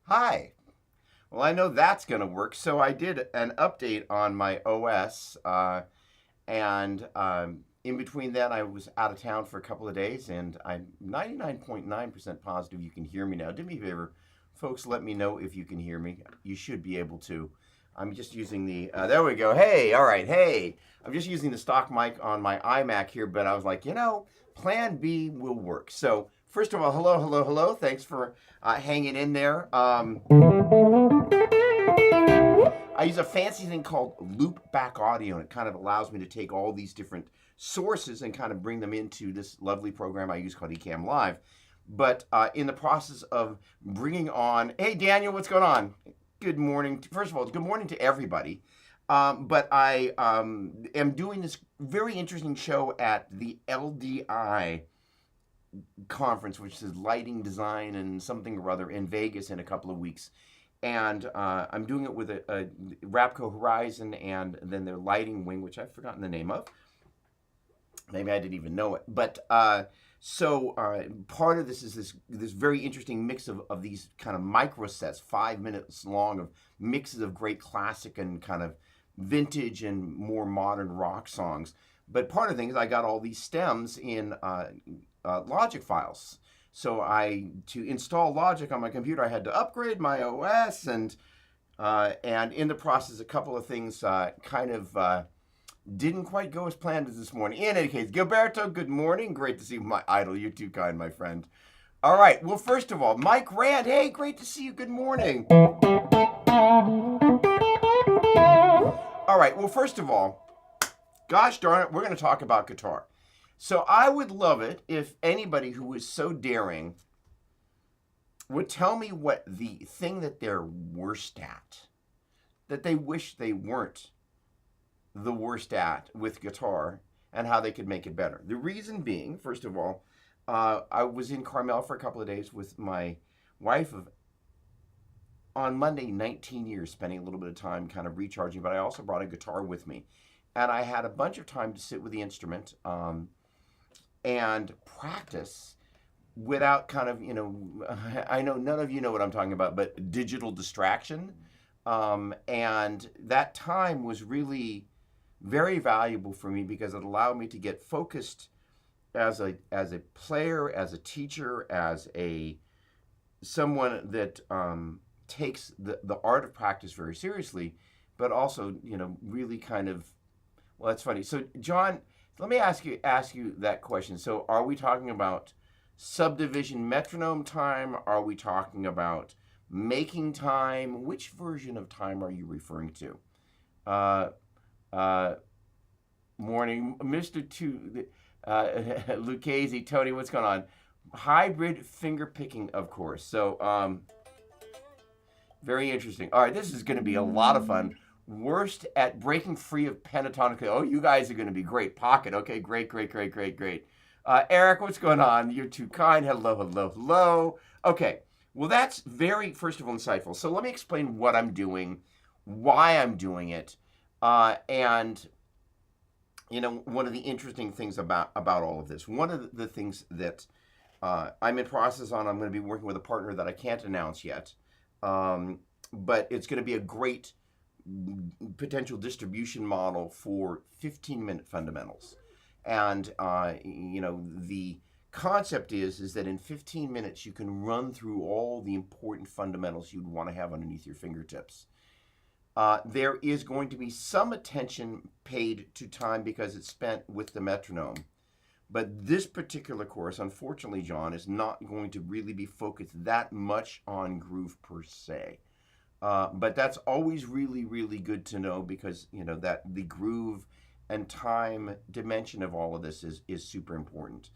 Hi. Well, I know that's going to work. So I did an update on my OS, and in between that, I was out of town for a couple of days, and I'm 99.9% positive you can hear me now. Do me a favor, folks, let me know if you can hear me. You should be able to. I'm just using there we go. Hey, all right, hey. I'm just using the stock mic on my iMac here, but I was like, Plan B will work. So, first of all, hello, hello, hello. Thanks for hanging in there. I use a fancy thing called loop back audio, and it kind of allows me to take all these different sources and kind of bring them into this lovely program I use called Ecamm Live. But in the process of bringing on, hey Daniel, what's going on? Good morning. First of all, good morning to everybody. But I am doing this very interesting show at the LDI conference, which is lighting design and something or other in Vegas in a couple of weeks. And I'm doing it with a Rapco Horizon and then their lighting wing, which I've forgotten the name of. Maybe I didn't even know it. But so part of this is this very interesting mix of these kind of micro sets, 5 minutes long, of mixes of great classic and kind of vintage and more modern rock songs. But part of the thing is I got all these stems in Logic files. So to install Logic on my computer, I had to upgrade my OS, and in the process, a couple of things didn't quite go as planned as this morning. In any case, Gilberto, good morning. Great to see you, my idol. You're too kind, my friend. All right. Well, first of all, Mike Rand. Hey, great to see you. Good morning. All right. Well, first of all, gosh darn it, we're going to talk about guitar. So I would love it if anybody who was so daring would tell me what the thing that they're worst at, that they wish they weren't the worst at with guitar, and how they could make it better. The reason being, first of all, I was in Carmel for a couple of days with my wife of, on Monday, 19 years, spending a little bit of time kind of recharging, but I also brought a guitar with me. And I had a bunch of time to sit with the instrument and practice without kind of, I know none of you know what I'm talking about, but digital distraction. And that time was really very valuable for me because it allowed me to get focused as a player, as a teacher, as someone that takes the art of practice very seriously, but also really kind of, well, that's funny. So John, let me ask you that question. So are we talking about subdivision metronome time? Are we talking about making time? Which version of time are you referring to? Morning, Mr. Two, Lucchese, Tony, what's going on? Hybrid finger picking, of course. So, very interesting. All right, this is going to be a lot of fun. Worst at breaking free of pentatonic. Oh, you guys are going to be great. Pocket. Okay, great. Eric, what's going on? You're too kind. Hello. Okay, well, that's very, first of all, insightful. So let me explain what I'm doing, why I'm doing it, and one of the interesting things about all of this. One of the things that I'm in process on, I'm going to be working with a partner that I can't announce yet, but it's going to be a great potential distribution model for 15-minute fundamentals. And the concept is that in 15 minutes you can run through all the important fundamentals you'd want to have underneath your fingertips. There is going to be some attention paid to time because it's spent with the metronome. But this particular course, unfortunately, John, is not going to really be focused that much on groove per se. But that's always really, really good to know because, that the groove and time dimension of all of this is super important.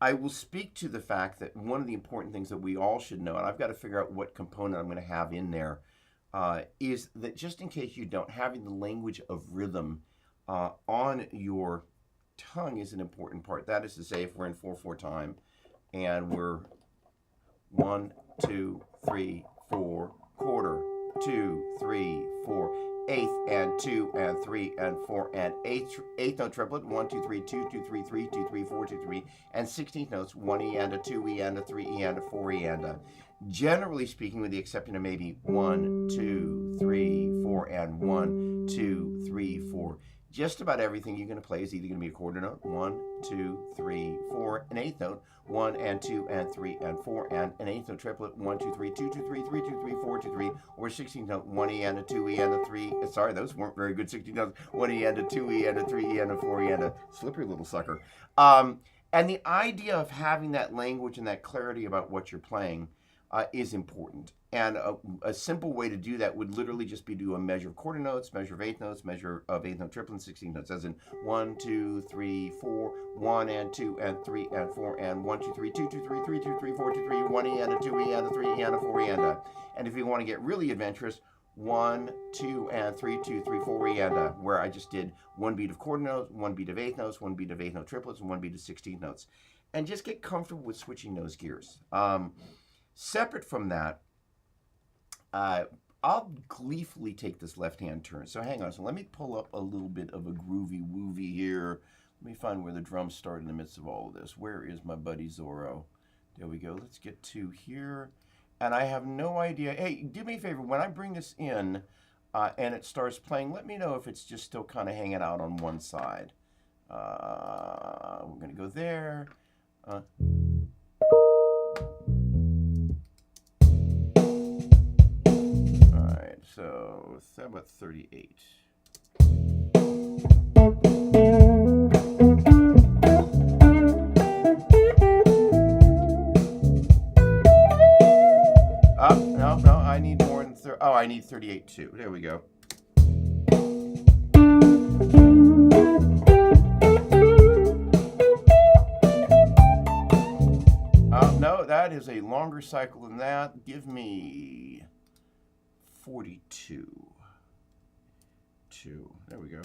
I will speak to the fact that one of the important things that we all should know, and I've got to figure out what component I'm going to have in there, is that just in case you don't, having the language of rhythm on your tongue is an important part. That is to say, if we're in 4/4 time and we're 1, 2, 3, 4, quarter, 2, 3, 4, eighth and 2 and 3 and 4 and eighth note triplet 1, 2, 3, 2, 2, 3, 3, 2, 3, 4, 2, 3, and 16th notes 1 E and a 2 E and a 3 E and a 4 E and a. Generally speaking, with the exception of maybe 1, 2, 3, 4 and 1, 2, 3, 4. Just about everything you're going to play is either going to be a quarter note, 1, 2, 3, 4, an eighth note, 1 and 2 and 3 and 4, and an eighth note triplet, 1, 2, 3, 2, 2, 3, 3, 2, 3, 4, 2, 3, or 16th note, 1 E and a 2 E and a 3. Sorry, those weren't very good 16th notes. 1 E and a 2 E and a 3 E and a 4 E and a slippery little sucker. And the idea of having that language and that clarity about what you're playing is important. And a simple way to do that would literally just be do a measure of quarter notes, measure of eighth notes, measure of eighth note triplet, and 16 notes, as in 1, 2, 3, 4, 1 and 2 and 3 and 4 and 1, 2, 3, 2, 2, 3, 3, 2, 3, 4, 2, 3, 1 E and a 2 E and a 3 E and a 4 E and a. And if you want to get really adventurous, 1, 2 and 3, 2, 3, 4 E and a, where I just did one beat of quarter notes, one beat of eighth notes, one beat of eighth note triplets, and one beat of 16th notes. And just get comfortable with switching those gears. Separate from that, I'll gleefully take this left-hand turn. So hang on. So let me pull up a little bit of a groovy woovy here. Let me find where the drums start in the midst of all of this. Where is my buddy Zorro? There we go. Let's get to here. And I have no idea. Hey, do me a favor. When I bring this in and it starts playing, let me know if it's just still kind of hanging out on one side. We're going to go there. So, how about 38? No, I need more than I need 38 too. There we go. No, that is a longer cycle than that. Give me 42. 2. There we go.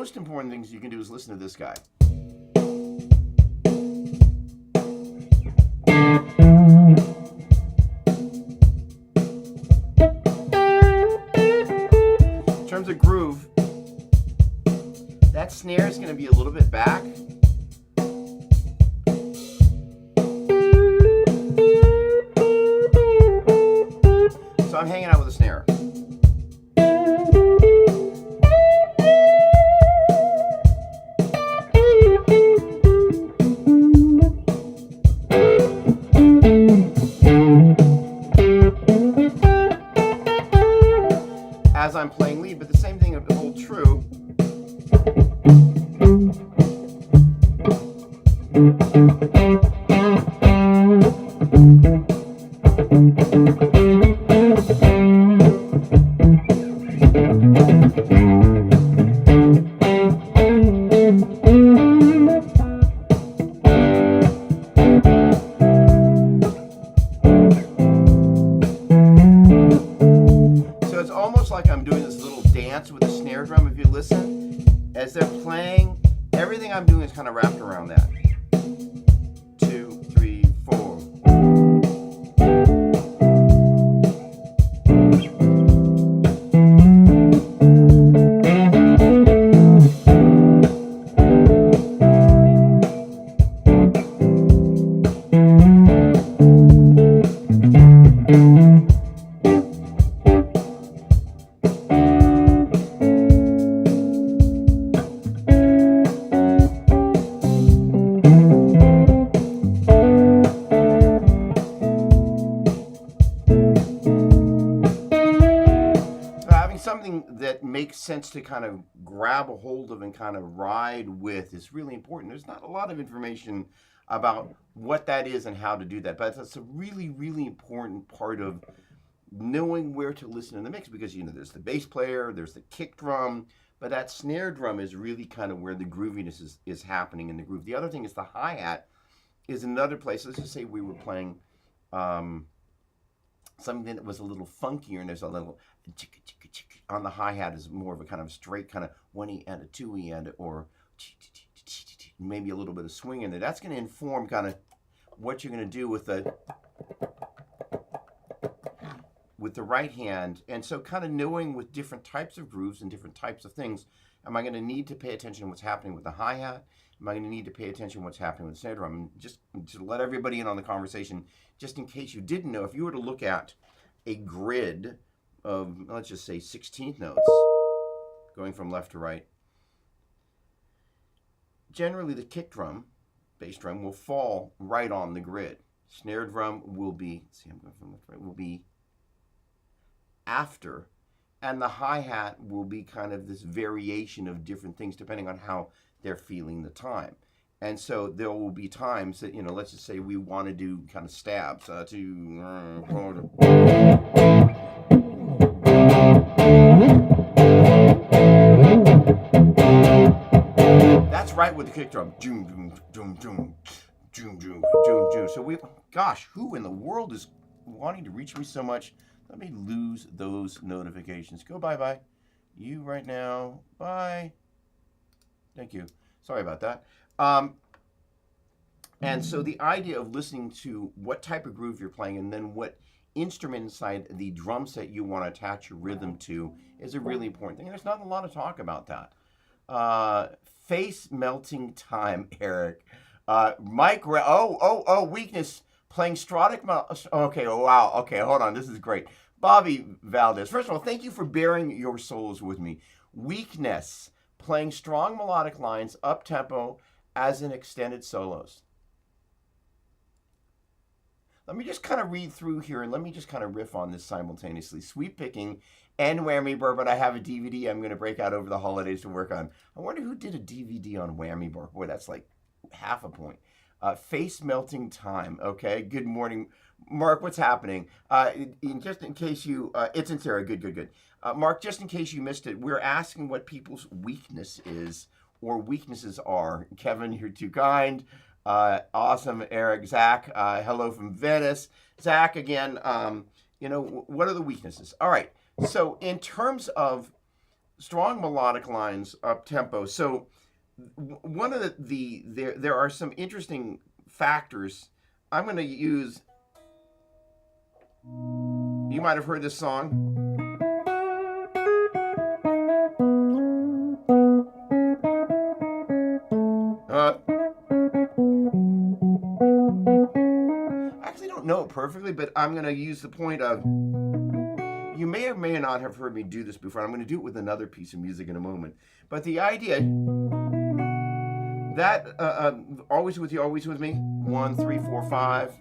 most important things you can do is listen to this guy. In terms of groove, that snare is going to be a little bit back. So I'm hanging out with a snare. As I'm playing lead, but the same thing will hold true. So it's almost like I'm doing this little dance with a snare drum. If you listen, as they're playing, everything I'm doing is kind of wrapped around that. 2, 3, 4. Something that makes sense to kind of grab a hold of and kind of ride with is really important. There's not a lot of information about what that is and how to do that, but that's a really, really important part of knowing where to listen in the mix, because, you know, there's the bass player, there's the kick drum, but that snare drum is really kind of where the grooviness is happening in the groove. The other thing is the hi-hat is another place. Let's just say we were playing something that was a little funkier, and there's a little on the hi-hat is more of a kind of straight kind of 1E and a 2E and or maybe a little bit of swing in there. That's going to inform kind of what you're going to do with the right hand. And so kind of knowing with different types of grooves and different types of things, am I going to need to pay attention to what's happening with the hi-hat? Am I going to need to pay attention to what's happening with the snare drum? And just to let everybody in on the conversation, just in case you didn't know, if you were to look at a grid of, let's just say, 16th notes going from left to right, generally the kick drum, bass drum, will fall right on the grid. Snare drum will be, see, I'm going from left to right, will be after, and the hi-hat will be kind of this variation of different things depending on how they're feeling the time. And so there will be times that, you know, let's just say we want to do kind of stabs. That's right with the kick drum. So gosh, who in the world is wanting to reach me so much? Let me lose those notifications. Go bye-bye. You right now. Bye. Thank you. Sorry about that. And so the idea of listening to what type of groove you're playing and then what instrument inside the drum set you want to attach your rhythm to is a really important thing. There's not a lot of talk about that. Face melting time, Eric. Mike, weakness. Playing Stradic. Okay, oh, wow. Okay, hold on. This is great. Bobby Valdez. First of all, thank you for bearing your solos with me. Weakness. Playing strong melodic lines up tempo as in extended solos. Let me just kind of read through here and let me just kind of riff on this simultaneously. Sweep picking and whammy bar, but I have a DVD I'm going to break out over the holidays to work on. I wonder who did a DVD on whammy bar. Boy, that's like half a point. Face melting time. Okay. Good morning, Mark. What's happening? Just in case you, it's in Sarah. Good. Mark, just in case you missed it, we're asking what people's weakness is or weaknesses are. Kevin, you're too kind. Awesome, Eric. Zach, hello from Venice. Zach, again, what are the weaknesses? All right. So in terms of strong melodic lines, up tempo. So one of there are some interesting factors. I'm going to use. You might have heard this song. I actually don't know it perfectly, but I'm going to use the point of. You may or may not have heard me do this before. I'm going to do it with another piece of music in a moment. But the idea that always with you, always with me. 1, 3, 4, 5.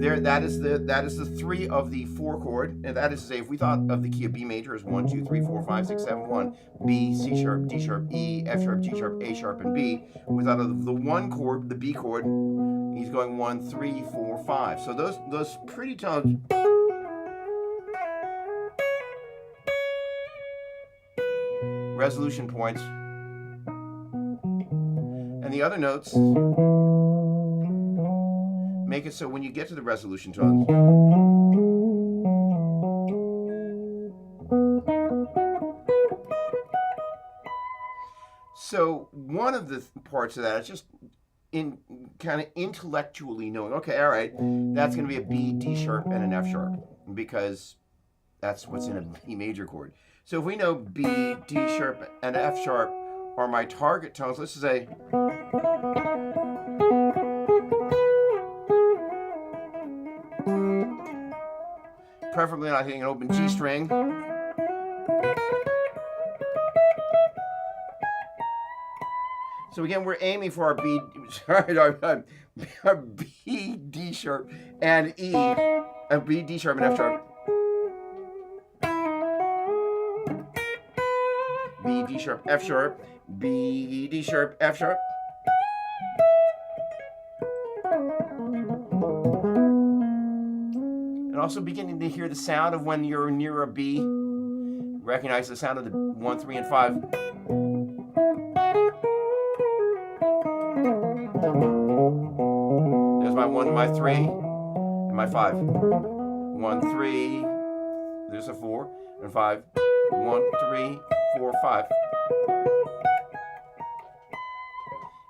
There, that is the 3 of the 4 chord, and that is to say, if we thought of the key of B major as 1, 2, 3, 4, 5, 6, 7, 1, B, C sharp, D sharp, E, F sharp, G sharp, A sharp, and B. We thought of the 1 chord, the B chord. He's going 1, 3, 4, 5. So those pretty tones. Resolution points, and the other notes make it so when you get to the resolution tones, so one of the parts of that is just in kind of intellectually knowing, okay, all right, that's going to be a B, D sharp, and an F sharp, because that's what's in a B major chord. So if we know B, D sharp, and F sharp are my target tones, let's just say, preferably not hitting an open G string. So again, we're aiming for our B, our B, D sharp, and E, and B, D sharp, and F sharp. B, D sharp, F sharp, B, D sharp, F sharp. And also beginning to hear the sound of when you're near a B. Recognize the sound of the 1, 3, and 5. There's my 1, my 3, and my 5. 1, 3, there's a 4, and 5. 1, 3, 4, 5.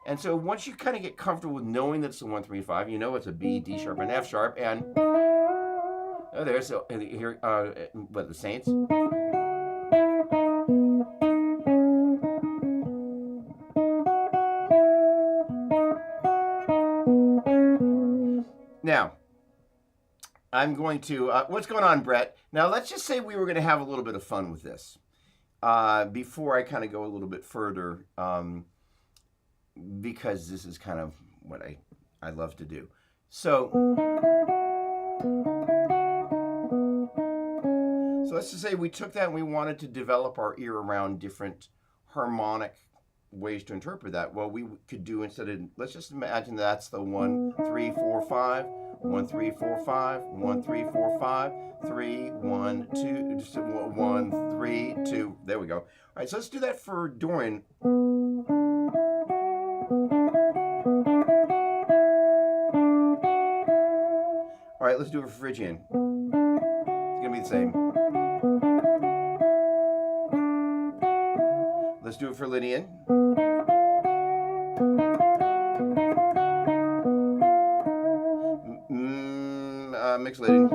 And so once you kind of get comfortable with knowing that it's a 1, 3, and 5, you know it's a B, D sharp, and F sharp, and there's here, what, the Saints? Now, I'm going to, what's going on, Brett? Now, let's just say we were going to have a little bit of fun with this. Before I kind of go a little bit further, because this is kind of what I love to do. So let's just say we took that and we wanted to develop our ear around different harmonic ways to interpret that. Well, we could do, instead of, let's just imagine that's the 1, 3, 4, 5, 1, 3, 4, 5, 1, 3, 4, 5, 3, 1, 2, just 1, 3, 2. There we go. All right, so let's do that for Dorian. All right, let's do it for Phrygian. It's gonna be the same. Let's do it for Lydian. Mixed Lydian.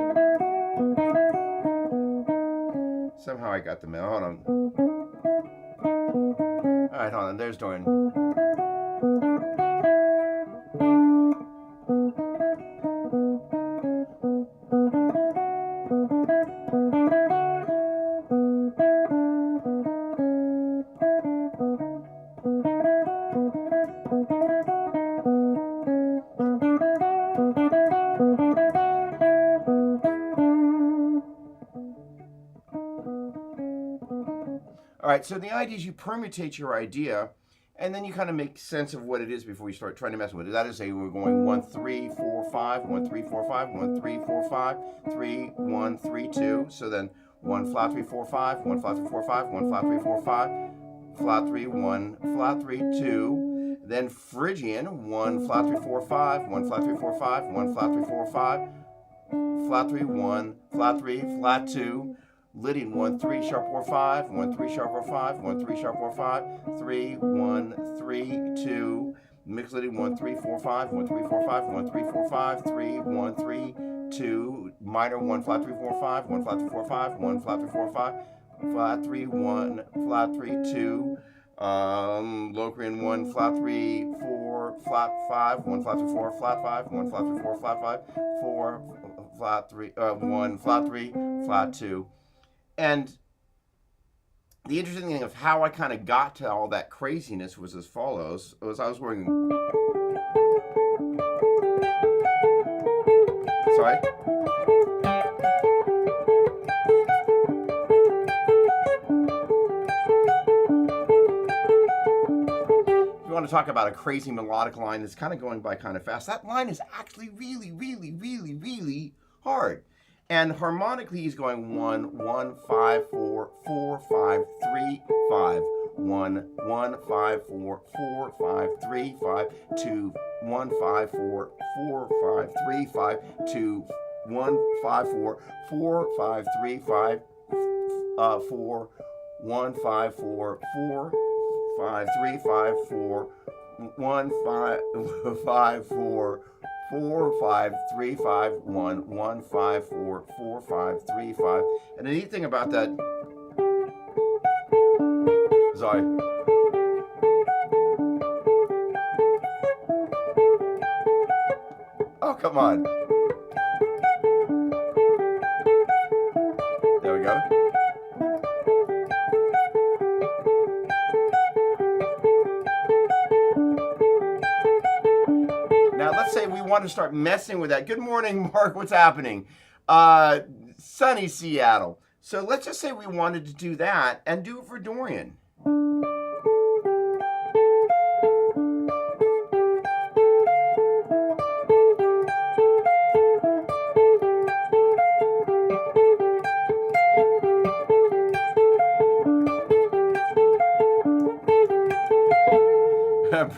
Somehow I got the mail. Hold on. All right, hold on. There's Dorian. All right, so the idea is you permutate your idea, and then you kind of make sense of what it is before you start trying to mess with it. That is, say we're going 1, 3, 4, 5, 1, 3, 4, 5, 1, 3, 4, 5, 3, 1, 3, 2. So then 1, flat 3, 4, 5, 1, flat 3, 4, 5, 1, flat 3, 4, 5, flat 3, 1, flat 3, 2. Then Phrygian, 1, flat 3, 4, 5, 1, flat 3, 4, 5, 1, flat 3, 4, 5, flat 3, 1, flat 3, flat 2. Lydian 1 3 sharp 4 5, 1 3 sharp 4 5, 1 3 sharp 4 5, 3 1 3 2. Mixed Lydian 1 3 4 5, 1 3 4 5, 1 3 4 5, 3 1 3 2. Minor 1 flat 3 4 5, 1 flat 3 4 5, 1 flat 3 4 5, flat 3 1 flat 3 2. Locrian 1 flat 3 4 flat 5, 1 flat 3 4 flat 5, 1 flat 3 4 flat 5, 4 flat 3 1 flat 3 flat 2. And the interesting thing of how I kind of got to all that craziness was as follows: was I was working. Sorry. If you want to talk about a crazy melodic line that's kind of going by kind of fast, that line is actually really, really, really, really hard. And harmonically, he's going 1 1 5 4 4 5 3 5 1 1 5 4 4 5 3 5 2 1 5 4 4 5 3 5 2 1 5 4 4 5 3 5 4 1 5 4 4 5 3 5 4 1 5 5 4 4 5 3 5 1 1 5 4 4 5 3 5. And the neat thing about that, sorry. Oh, come on. There we go. Now, let's say we want to start messing with that. Good morning, Mark. What's happening? Sunny Seattle. So let's just say we wanted to do that and do it for Dorian.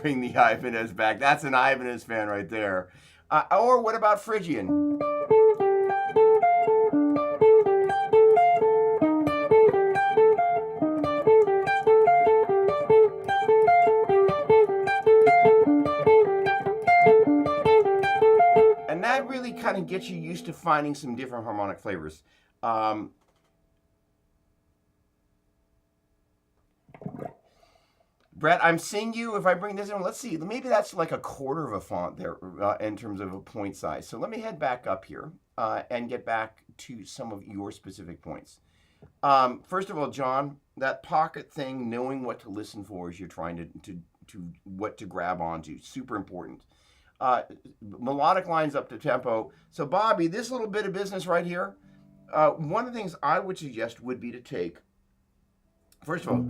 Bring the Ibanez back. That's an Ibanez fan right there. Or what about Phrygian? And that really kind of gets you used to finding some different harmonic flavors. Brett, I'm seeing you. If I bring this in, let's see. Maybe that's like a quarter of a font there in terms of a point size. So let me head back up here and get back to some of your specific points. First of all, John, that pocket thing, knowing what to listen for as you're trying to what to grab onto, super important. Melodic lines up to tempo. So Bobby, this little bit of business right here, one of the things I would suggest would be to take, first of all,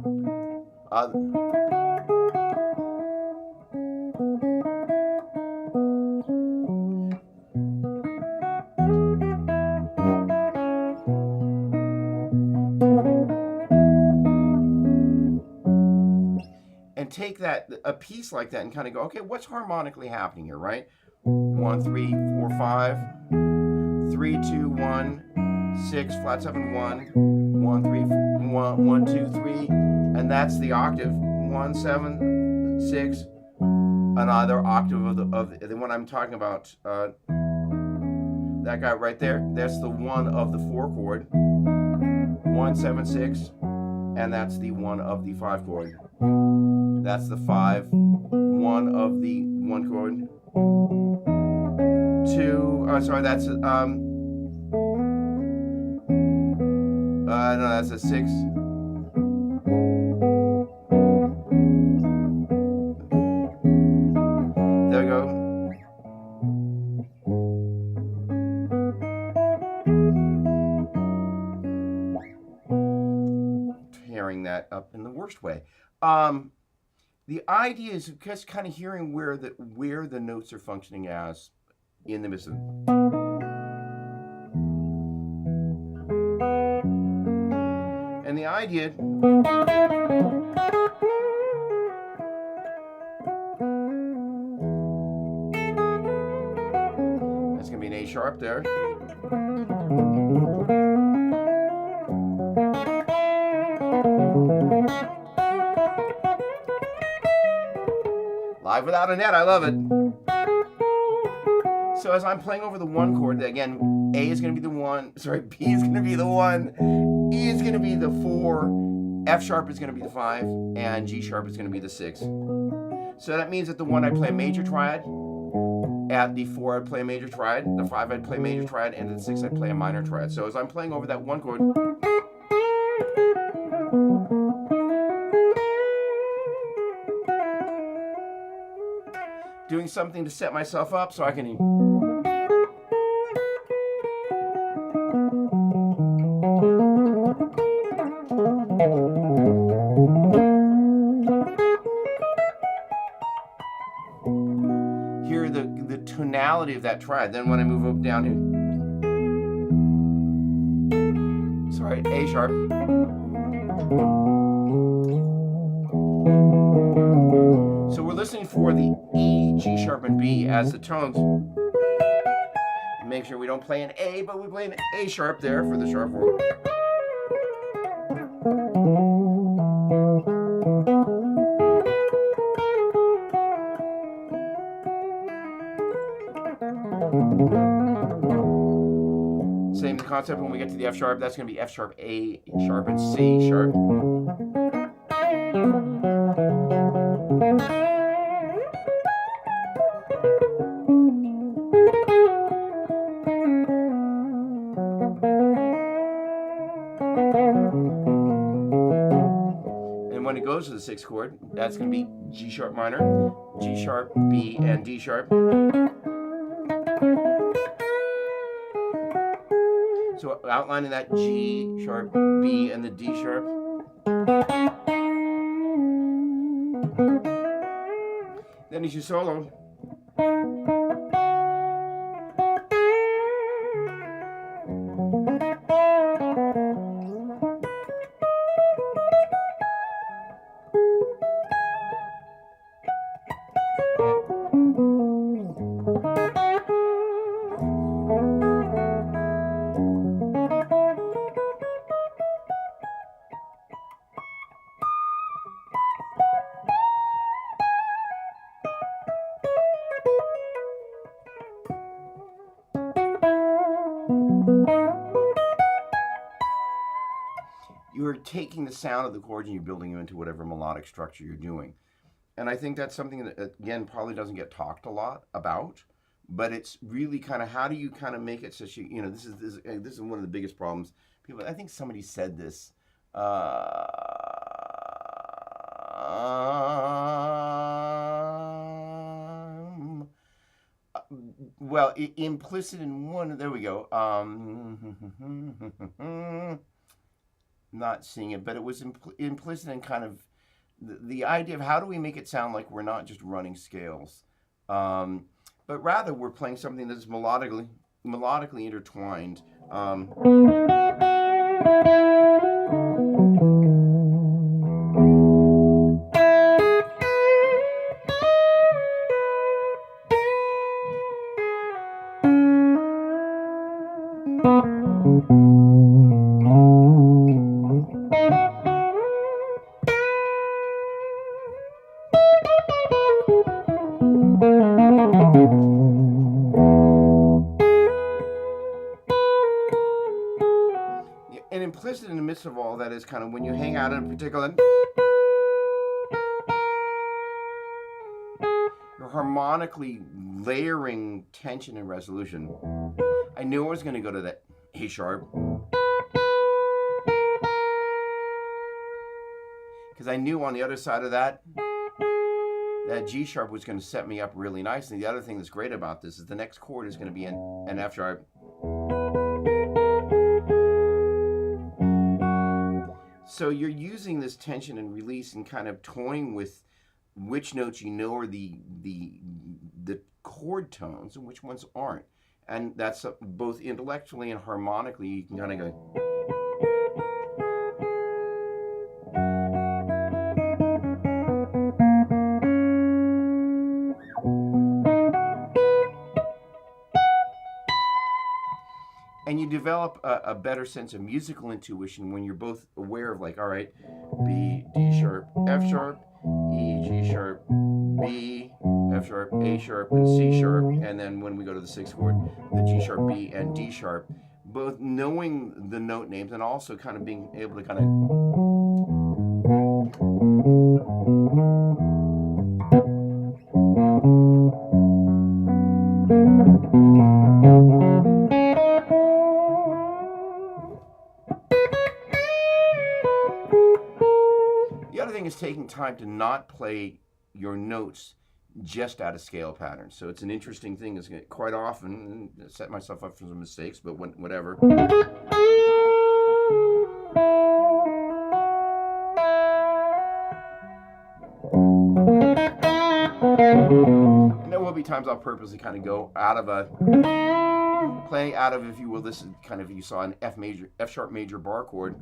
take that a piece like that and kind of go, okay, what's harmonically happening here, right? 1 3 4 5 3 2 1 6 flat 7 1 1 3 1 1 2 3, and that's the octave 1 7 6, another octave of the one I'm talking about. That guy right there, that's the 1 of the 4 chord, 1 7 6, and that's the 1 of the 5 chord. That's the 5, 1 of the 1 chord, 2, sorry, that's, no, that's a 6. There we go. Tearing that up in the worst way. The idea is just kind of hearing where the notes are functioning as in the midst of. And the idea that's going to be an A sharp there. Live without a net, I love it. So as I'm playing over the 1 chord, again, A is going to be the 1, sorry, B is going to be the 1, E is going to be the 4, F sharp is going to be the 5, and G sharp is going to be the 6. So that means that the 1 I'd play a major triad, at the 4 I'd play a major triad, the 5 I'd play a major triad, and the 6 I'd play a minor triad. So as I'm playing over that 1 chord, doing something to set myself up so I can hear the tonality of that triad. Then when I move up down here, sorry, A sharp. So we're listening for the E, G sharp, and B as the tones. Make sure we don't play an A, but we play an A sharp there for the sharp four. Same concept when we get to the F sharp. That's going to be F sharp, A sharp, and C sharp. And when it goes to the 6th chord, that's going to be G sharp minor, G sharp, B, and D sharp. So outlining that G sharp, B, and the D sharp. Then as you solo, you're taking the sound of the chords and you're building them into whatever melodic structure you're doing. And I think that's something that, again, probably doesn't get talked a lot about, but it's really kind of, how do you kind of make it so you know, this is one of the biggest problems. People, I think somebody said this, well, implicit in one, there we go, not seeing it, but it was implicit in kind of the idea of how do we make it sound like we're not just running scales, but rather we're playing something that is melodically intertwined. And implicit in the midst of all that is kind of when you hang out in a particular, you're harmonically layering tension and resolution. I knew I was going to go to that A sharp, because I knew on the other side of that, that G sharp was going to set me up really nicely. The other thing that's great about this is the next chord is going to be an F sharp. So you're using this tension and release and kind of toying with which notes you know are the chord tones and which ones aren't. And that's both intellectually and harmonically, you can kind of go. And you develop a better sense of musical intuition when you're both aware of, like, all right, B, D sharp, F sharp, E, G sharp, B, F sharp, A sharp, and C sharp. And then when we go to the sixth chord, the G sharp, B, and D sharp. Both knowing the note names and also kind of being able to kind of is taking time to not play your notes just out of scale patterns. So it's an interesting thing. It's quite often set myself up for some mistakes, but whatever. And there will be times I'll purposely kind of go out of playing out of, if you will, this is kind of, you saw an F sharp major bar chord.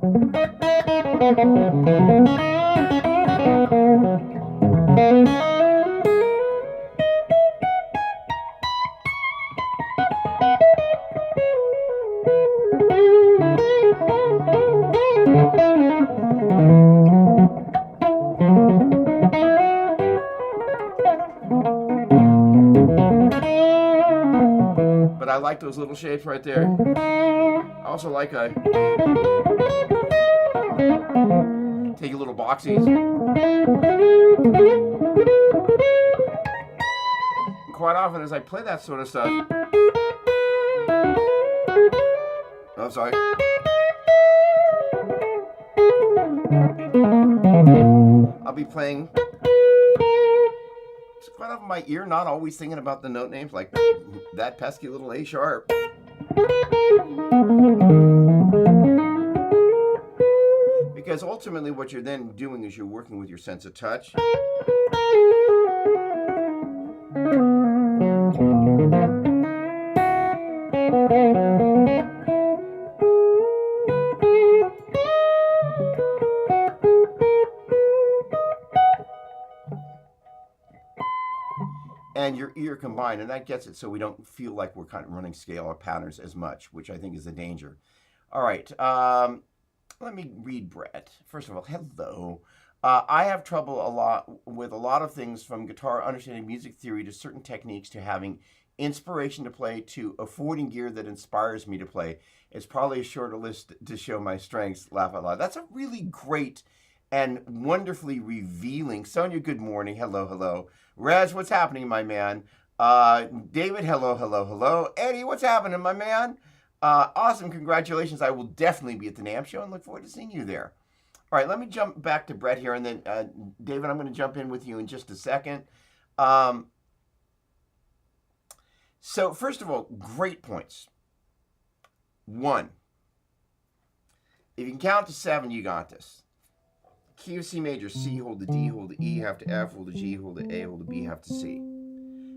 But I like those little shapes right there. I also like take a little boxies. Quite often as I play that sort of stuff, oh, sorry. I'll be playing. It's quite often my ear not always thinking about the note names, like that pesky little A sharp. Because ultimately what you're then doing is you're working with your sense of touch. And your ear combined, and that gets it so we don't feel like we're kind of running scale patterns as much, which I think is the danger. All right, let me read Brett. First of all, hello. I have trouble with a lot of things, from guitar, understanding music theory, to certain techniques, to having inspiration to play, to affording gear that inspires me to play. It's probably a shorter list to show my strengths, laugh out loud. That's a really great and wonderfully revealing. Sonia, good morning. Hello, hello. Rez, what's happening, my man? David, hello, hello, hello. Eddie, what's happening, my man? Awesome, congratulations. I will definitely be at the NAMM show and look forward to seeing you there. All right, let me jump back to Brett here, and then David, I'm going to jump in with you in just a second. So first of all, great points. 1, if you can count to 7, you got this. Key of C major, C, hold the D, hold the E, half to F, hold the G, hold the A, hold the B, half to C.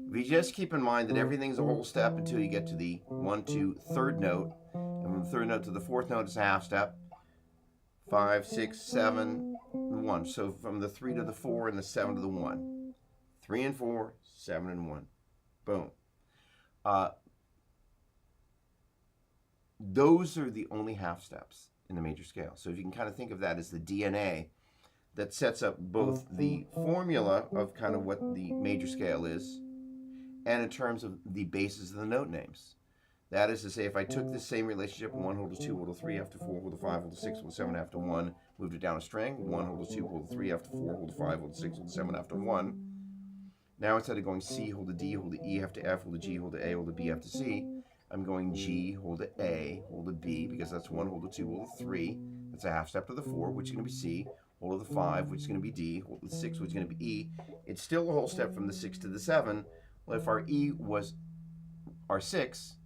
If you just keep in mind that everything's a whole step until you get to the 1, 2, third note, and from the third note to the fourth note is a half step. 5, 6, 7, 1. So from the 3 to the 4 and the 7 to the 1. 3 and 4, 7 and 1. Boom. Those are the only half steps in the major scale. So if you can kind of think of that as the DNA that sets up both the formula of kind of what the major scale is, and in terms of the basis of the note names. That is to say, if I took the same relationship, 1 hold to 2 hold to 3 half to 4 hold to 5 hold to 6 hold to 7 half to 1, moved it down a string, 1 hold to 2 hold to 3 half to 4 hold to 5 hold to 6 hold to 7 half to 1. Now instead of going C hold to D hold to E half to F hold to G hold to A hold to B half to C, I'm going G hold to A hold to B, because that's 1 hold to 2 hold to 3. That's a half step to the 4, which is going to be C. Hold to the 5, which is going to be D. Hold to the 6, which is going to be E. It's still a whole step from the 6 to the 7. Well, if our E was our 6,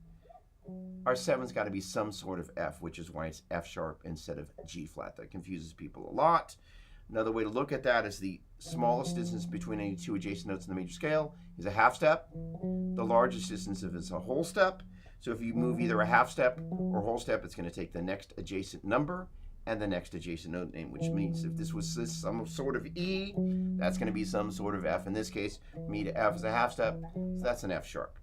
our 7's got to be some sort of F, which is why it's F sharp instead of G flat. That confuses people a lot. Another way to look at that is the smallest distance between any two adjacent notes in the major scale is a half step. The largest distance is a whole step. So if you move either a half step or whole step, it's going to take the next adjacent number and the next adjacent note name, which means if this was some sort of E, that's going to be some sort of F. In this case, from E to F is a half step, so that's an F sharp.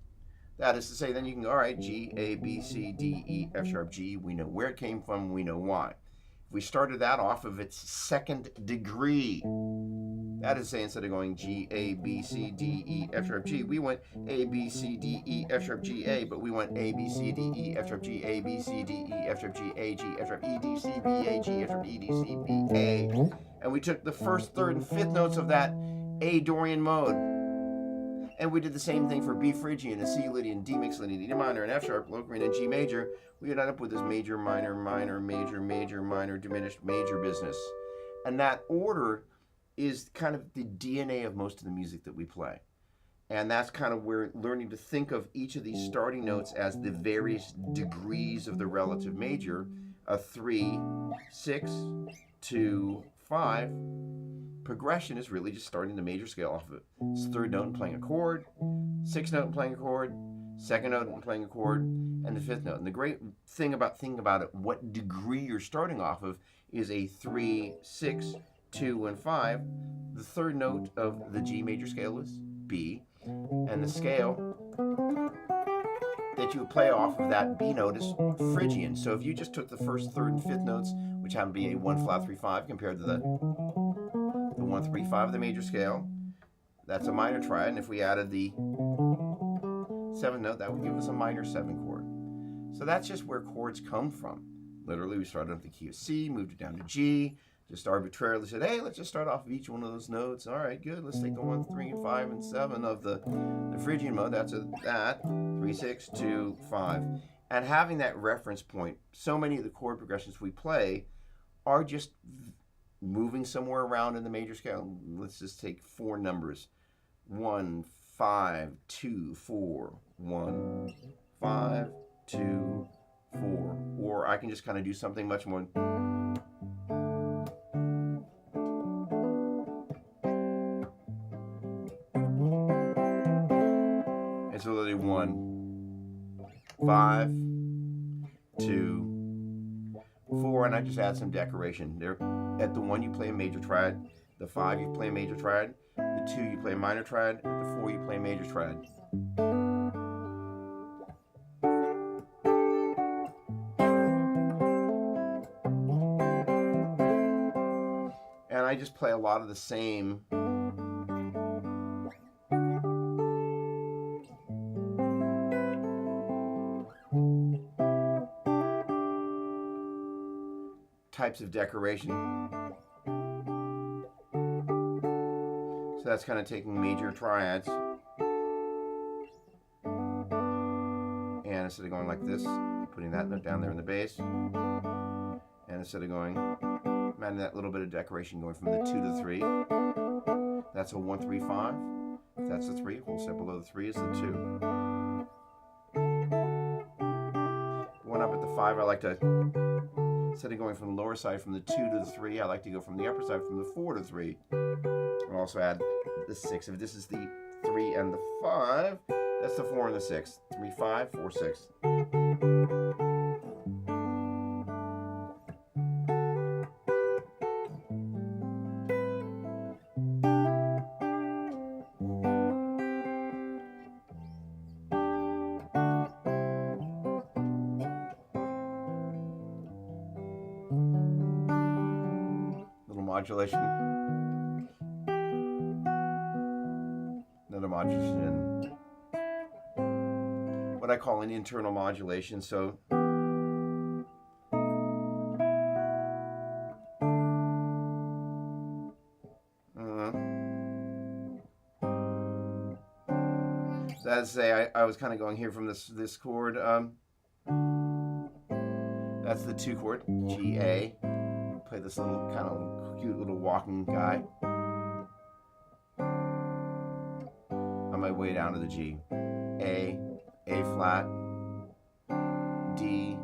That is to say, then you can go, all right, G, A, B, C, D, E, F sharp, G. We know where it came from. We know why. If we started that off of its second degree, that is to say, instead of going G, A, B, C, D, E, F sharp, G, we went A, B, C, D, E, F sharp, G, A, but we went A, B, C, D, E, F sharp, G, A, B, C, D, E, F sharp, G, A, G, F sharp, E, D, C, B, A, G, F sharp, E, D, C, B, A. And we took the first, third, and fifth notes of that A Dorian mode. And we did the same thing for B Phrygian, and C Lydian, D mixed Lydian, D minor, and F sharp, Locrian, and G major. We ended up with this major, minor, minor, major, major, minor, diminished, major business. And that order is kind of the DNA of most of the music that we play. And that's kind of where learning to think of each of these starting notes as the various degrees of the relative major, a 3, 6, 2, 5. Progression is really just starting the major scale off of it. It's third note and playing a chord, sixth note and playing a chord, second note and playing a chord, and the fifth note. And the great thing about thinking about it, what degree you're starting off of, is a 3, 6, 2, and 5. The third note of the G major scale is B, and the scale that you would play off of that B note is Phrygian. So if you just took the first, third, and fifth notes, which happen to be a 1 flat 3 5 compared to the 1 3 5 of the major scale, that's a minor triad. And if we added the seventh note, that would give us a minor 7 chord. So that's just where chords come from. Literally, we started off the key of C, moved it down to G, just arbitrarily said, hey, let's just start off of each one of those notes. All right, good. Let's take the 1, 3, and 5, and 7 of the Phrygian mode. That's that. 3, 6, 2, 5. And having that reference point, so many of the chord progressions we play are just moving somewhere around in the major scale. Let's just take 4 numbers. 1, 5, 2, 4. 1, 5, 2, 4. Or I can just kind of do something much more. It's literally 1, 5, 2, 4, and I just add some decoration. There, at the 1 you play a major triad, the 5 you play a major triad, the 2 you play a minor triad, the 4 you play a major triad. And I just play a lot of the same types of decoration. So that's kind of taking major triads, and instead of going like this, putting that note down there in the bass, and instead of going, adding that little bit of decoration going from the 2 to the 3, that's a 1, 3, 5. If that's the 3, whole step below the 3 is the 2. Going up at the 5, I like to, instead of going from the lower side from the 2 to the 3, I like to go from the upper side from the 4 to 3. I'll also add the 6. If this is the 3 and the 5, that's the 4 and the 6. 3, 5, 4, 6. Little modulation. Another modulation. What I call an internal modulation. So that's say I was kind of going here from this chord. That's the 2 chord, G A. Play this little kind of cute little walking guy on my way down to the G. A flat, D,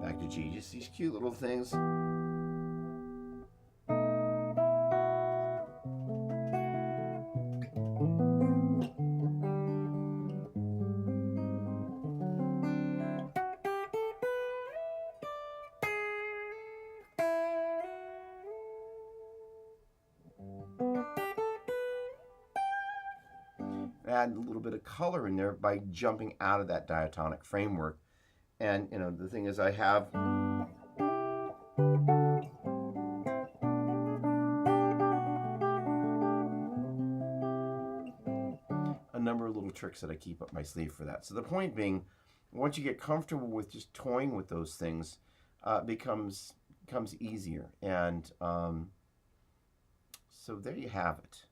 back to G. Just these cute little things. add a little bit of color in there by jumping out of that diatonic framework. And, you know, the thing is I have a number of little tricks that I keep up my sleeve for that. So the point being, once you get comfortable with just toying with those things, becomes easier. And so there you have it.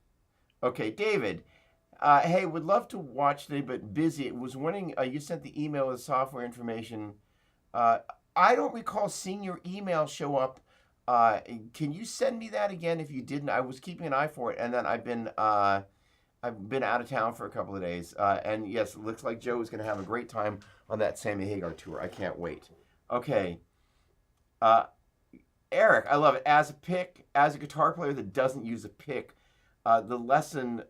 Okay, David. Hey, would love to watch today, but busy. Was wondering, you sent the email with software information. I don't recall seeing your email show up. Can you send me that again if you didn't? I was keeping an eye for it, and then I've been out of town for a couple of days. And yes, it looks like Joe is going to have a great time on that Sammy Hagar tour. I can't wait. Okay. Eric, I love it. As a guitar player that doesn't use a pick, the lesson,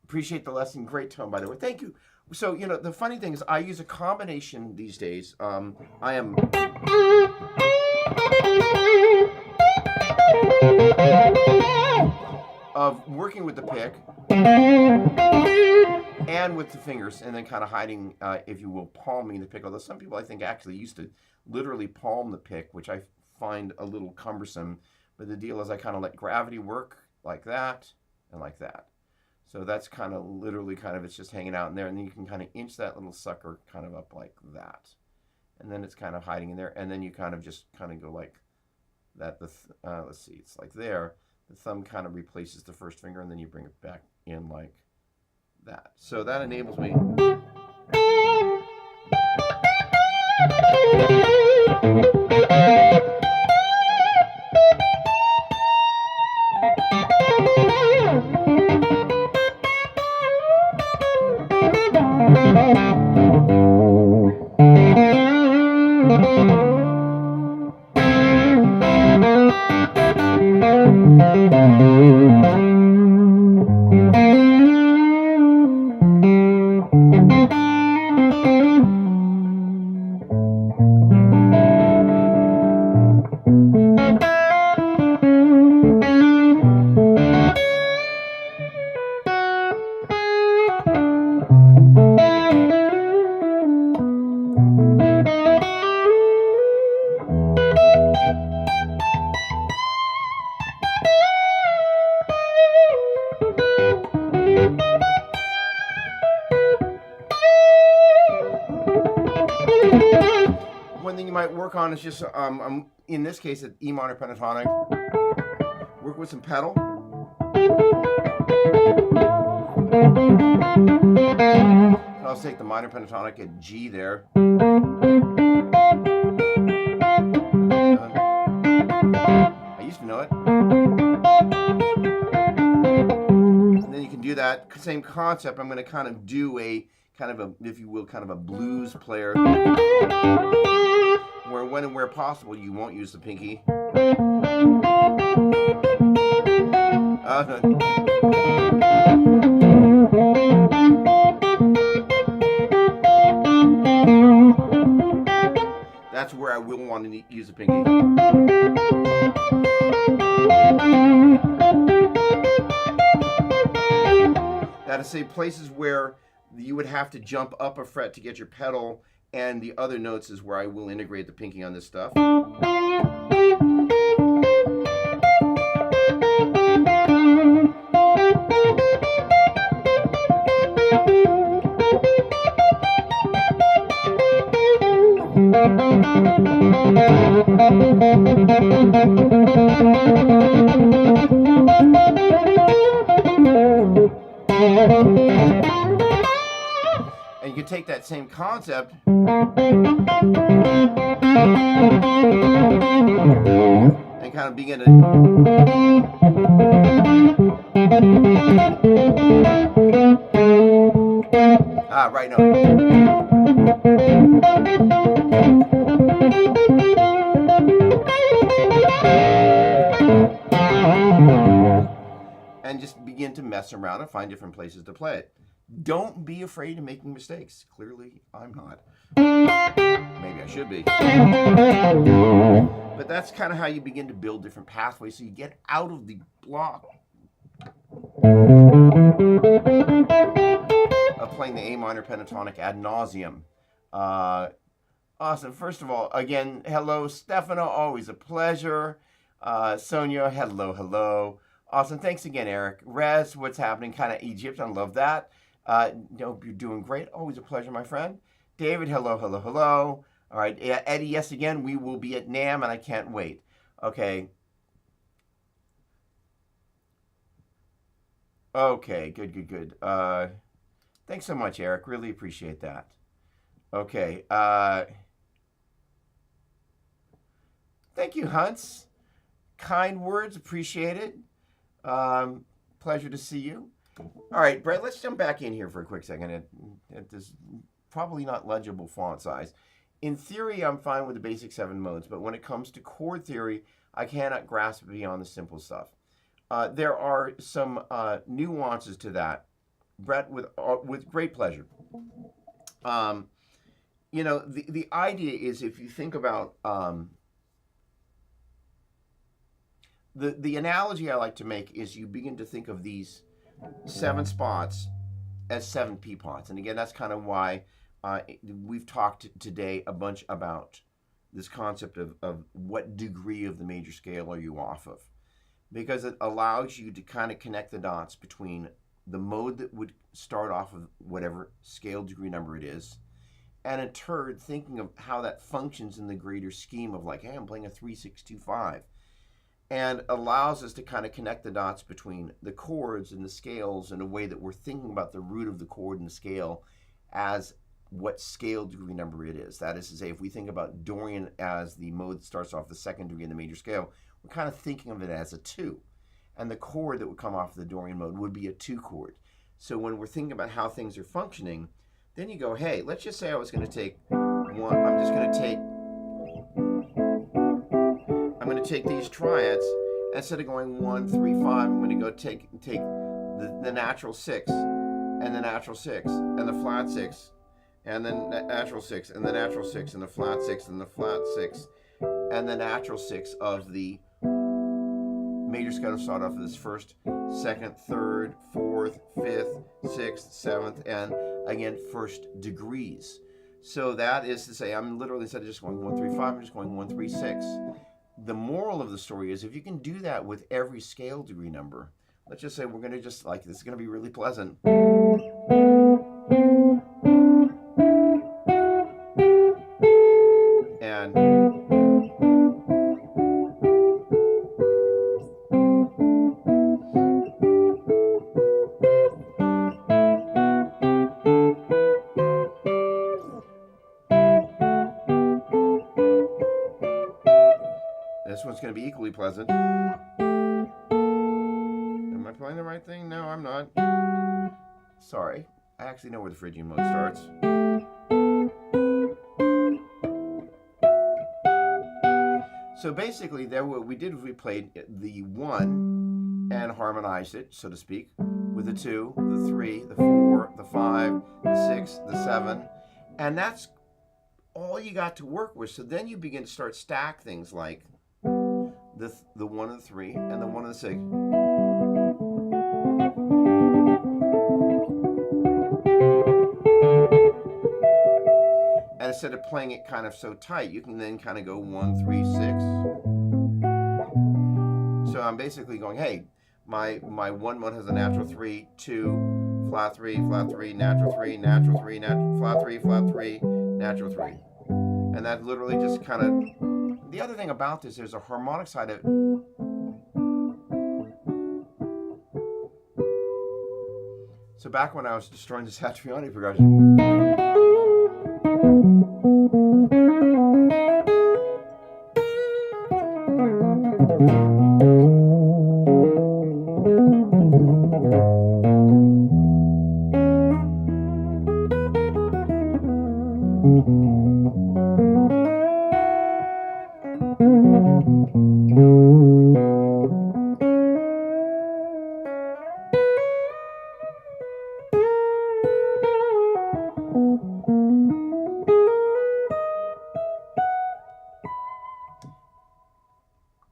appreciate the lesson. Great tone, by the way. Thank you. So, you know, the funny thing is I use a combination these days. I am of working with the pick and with the fingers, and then kind of hiding, if you will, palming the pick. Although some people I think actually used to literally palm the pick, which I find a little cumbersome. But the deal is I kind of let gravity work like that and like that. So that's kind of literally it's just hanging out in there, and then you can kind of inch that little sucker kind of up like that. And then it's kind of hiding in there, and then you kind of just kind of go like that. Let's see, it's like there. The thumb kind of replaces the first finger, and then you bring it back in like that. So that enables me. One thing you might work on is just, in this case, an E minor pentatonic. Work with some pedal. I'll take the minor pentatonic at G there. I used to know it. And then you can do that same concept. I'm going to kind of do a if you will, kind of a blues player, where when and where possible you won't use the pinky. That's where I will want to use the pinky. That is, say, places where you would have to jump up a fret to get your pedal, and the other notes is where I will integrate the pinky on this stuff. And you can take that same concept and kind of begin to right now. And just begin to mess around and find different places to play it. Don't be afraid of making mistakes. Clearly, I'm not. Maybe I should be. But that's kind of how you begin to build different pathways, so you get out of the block of playing the A minor pentatonic ad nauseum. Uh, awesome. First of all, again, hello, Stefano. Always a pleasure. Sonia, hello, hello. Awesome. Thanks again, Eric. Rez, what's happening? Kind of Egypt. I love that. Hope you're doing great. Always a pleasure, my friend. David, hello, hello, hello. All right. Eddie, yes, again, we will be at NAMM, and I can't wait. Okay. Okay. Good, good, good. Thanks so much, Eric. Really appreciate that. Okay. Thank you, Hunts. Kind words, appreciated. Pleasure to see you. All right, Brett, let's jump back in here for a quick second at this probably not legible font size. In theory, I'm fine with the basic 7 modes, but when it comes to chord theory, I cannot grasp beyond the simple stuff. There are some nuances to that, Brett, with great pleasure. The idea is, if you think about the analogy I like to make is, you begin to think of these 7 spots as 7 peapots. And again, that's kind of why we've talked today a bunch about this concept of what degree of the major scale are you off of. Because it allows you to kind of connect the dots between the mode that would start off of whatever scale degree number it is, and in turn thinking of how that functions in the greater scheme of, like, hey, I'm playing a 3-6-2-5. And allows us to kind of connect the dots between the chords and the scales in a way that we're thinking about the root of the chord and the scale as what scale degree number it is. That is to say, if we think about Dorian as the mode that starts off the 2nd degree in the major scale, we're kind of thinking of it as a 2. And the chord that would come off of the Dorian mode would be a 2 chord. So when we're thinking about how things are functioning, then you go, hey, let's just say I was going to take one, I'm going to take these triads. Instead of going 1, 3, 5, I'm going to go take the natural 6, and the natural 6, and the flat 6, and then natural 6, and the natural 6, and the flat 6, and the flat 6, and the natural 6 of the major scale to start off of this 1st, 2nd, 3rd, 4th, 5th, 6th, 7th, and again 1st degrees. So that is to say, I'm literally, instead of just going 1, 3, 5, I'm just going 1, 3, 6. The moral of the story is, if you can do that with every scale degree number, let's just say we're going to just, like, this is going to be really pleasant. And this one's going to be equally pleasant. Am I playing the right thing? No, I'm not. Sorry. I actually know where the Phrygian mode starts. So basically, there what we did was we played the 1 and harmonized it, so to speak, with the 2, the 3, the 4, the 5, the 6, the 7, and that's all you got to work with. So then you begin to start stack things like the 1 and the 3 and the 1 and the 6. And instead of playing it kind of so tight, you can then kind of go 1, 3, 6. So I'm basically going, hey, my 1 mode has a natural 3, 2, flat 3, flat 3, natural 3, natural 3, flat 3, flat 3, natural 3. And that literally just kind of, the other thing about this, there's a harmonic side of it. So back when I was destroying the Satriani progression,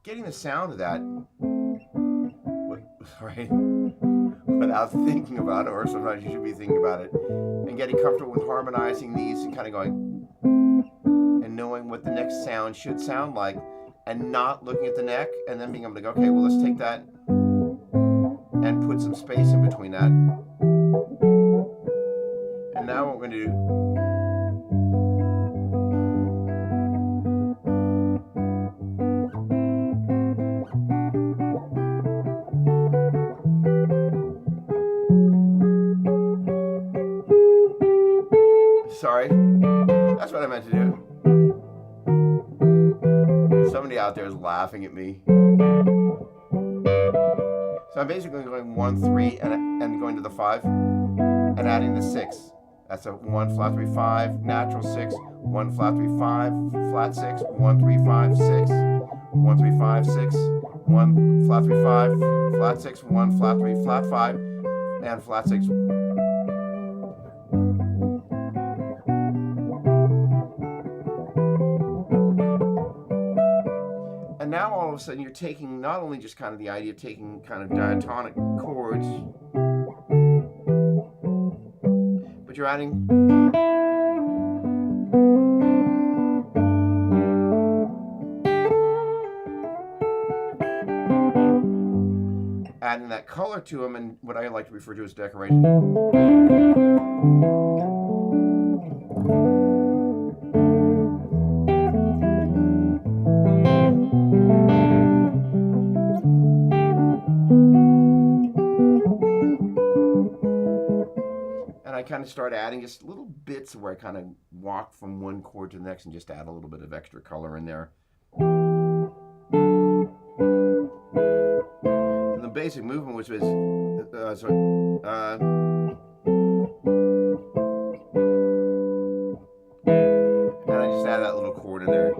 getting the sound of that, right, without thinking about it, or sometimes you should be thinking about it, and getting comfortable with harmonizing these and kind of going and knowing what the next sound should sound like, and not looking at the neck, and then being able to go, okay, well, let's take that and put some space in between that. And now what we're going to do, sorry, that's what I meant to do. Somebody out there is laughing at me. So I'm basically going 1, 3, and going to the 5, and adding the 6. That's a 1, flat 3, 5, natural 6, 1, flat 3, 5, flat 6, 1, 3, 5, 6, 1, 3, 5, 6, 1, flat 3, 5, flat 6, 1, flat 3, flat 5, and flat 6. And now all of a sudden you're taking not only just kind of the idea of taking kind of diatonic chords, but you're adding that color to them, and what I like to refer to as decoration. And I kind of start adding just little bits where I kind of walk from one chord to the next and just add a little bit of extra color in there. So the basic movement, which was, and I just add that little chord in there.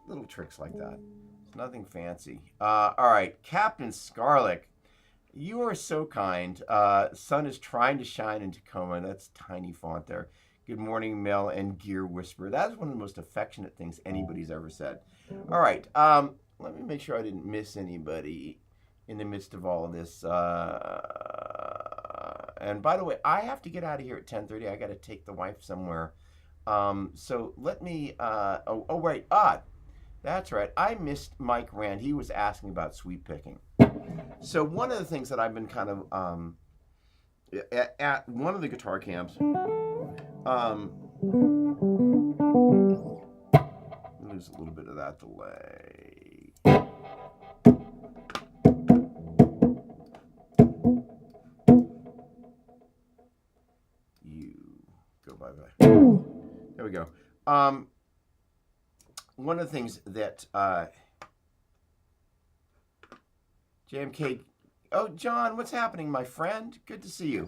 Little tricks like that. Nothing fancy. All right, Captain Scarlick, you are so kind. Sun is trying to shine in Tacoma. That's tiny font there. Good morning, Mel and Gear Whisperer. That is one of the most affectionate things anybody's ever said. All right, let me make sure I didn't miss anybody in the midst of all of this. And by the way, I have to get out of here at 10:30. I got to take the wife somewhere. So let me, right. That's right. I missed Mike Rand. He was asking about sweep picking. So one of the things that I've been kind of at one of the guitar camps, lose a little bit of that delay. You go bye-bye. There we go. One of the things that JMK, oh, John, what's happening, my friend? Good to see you.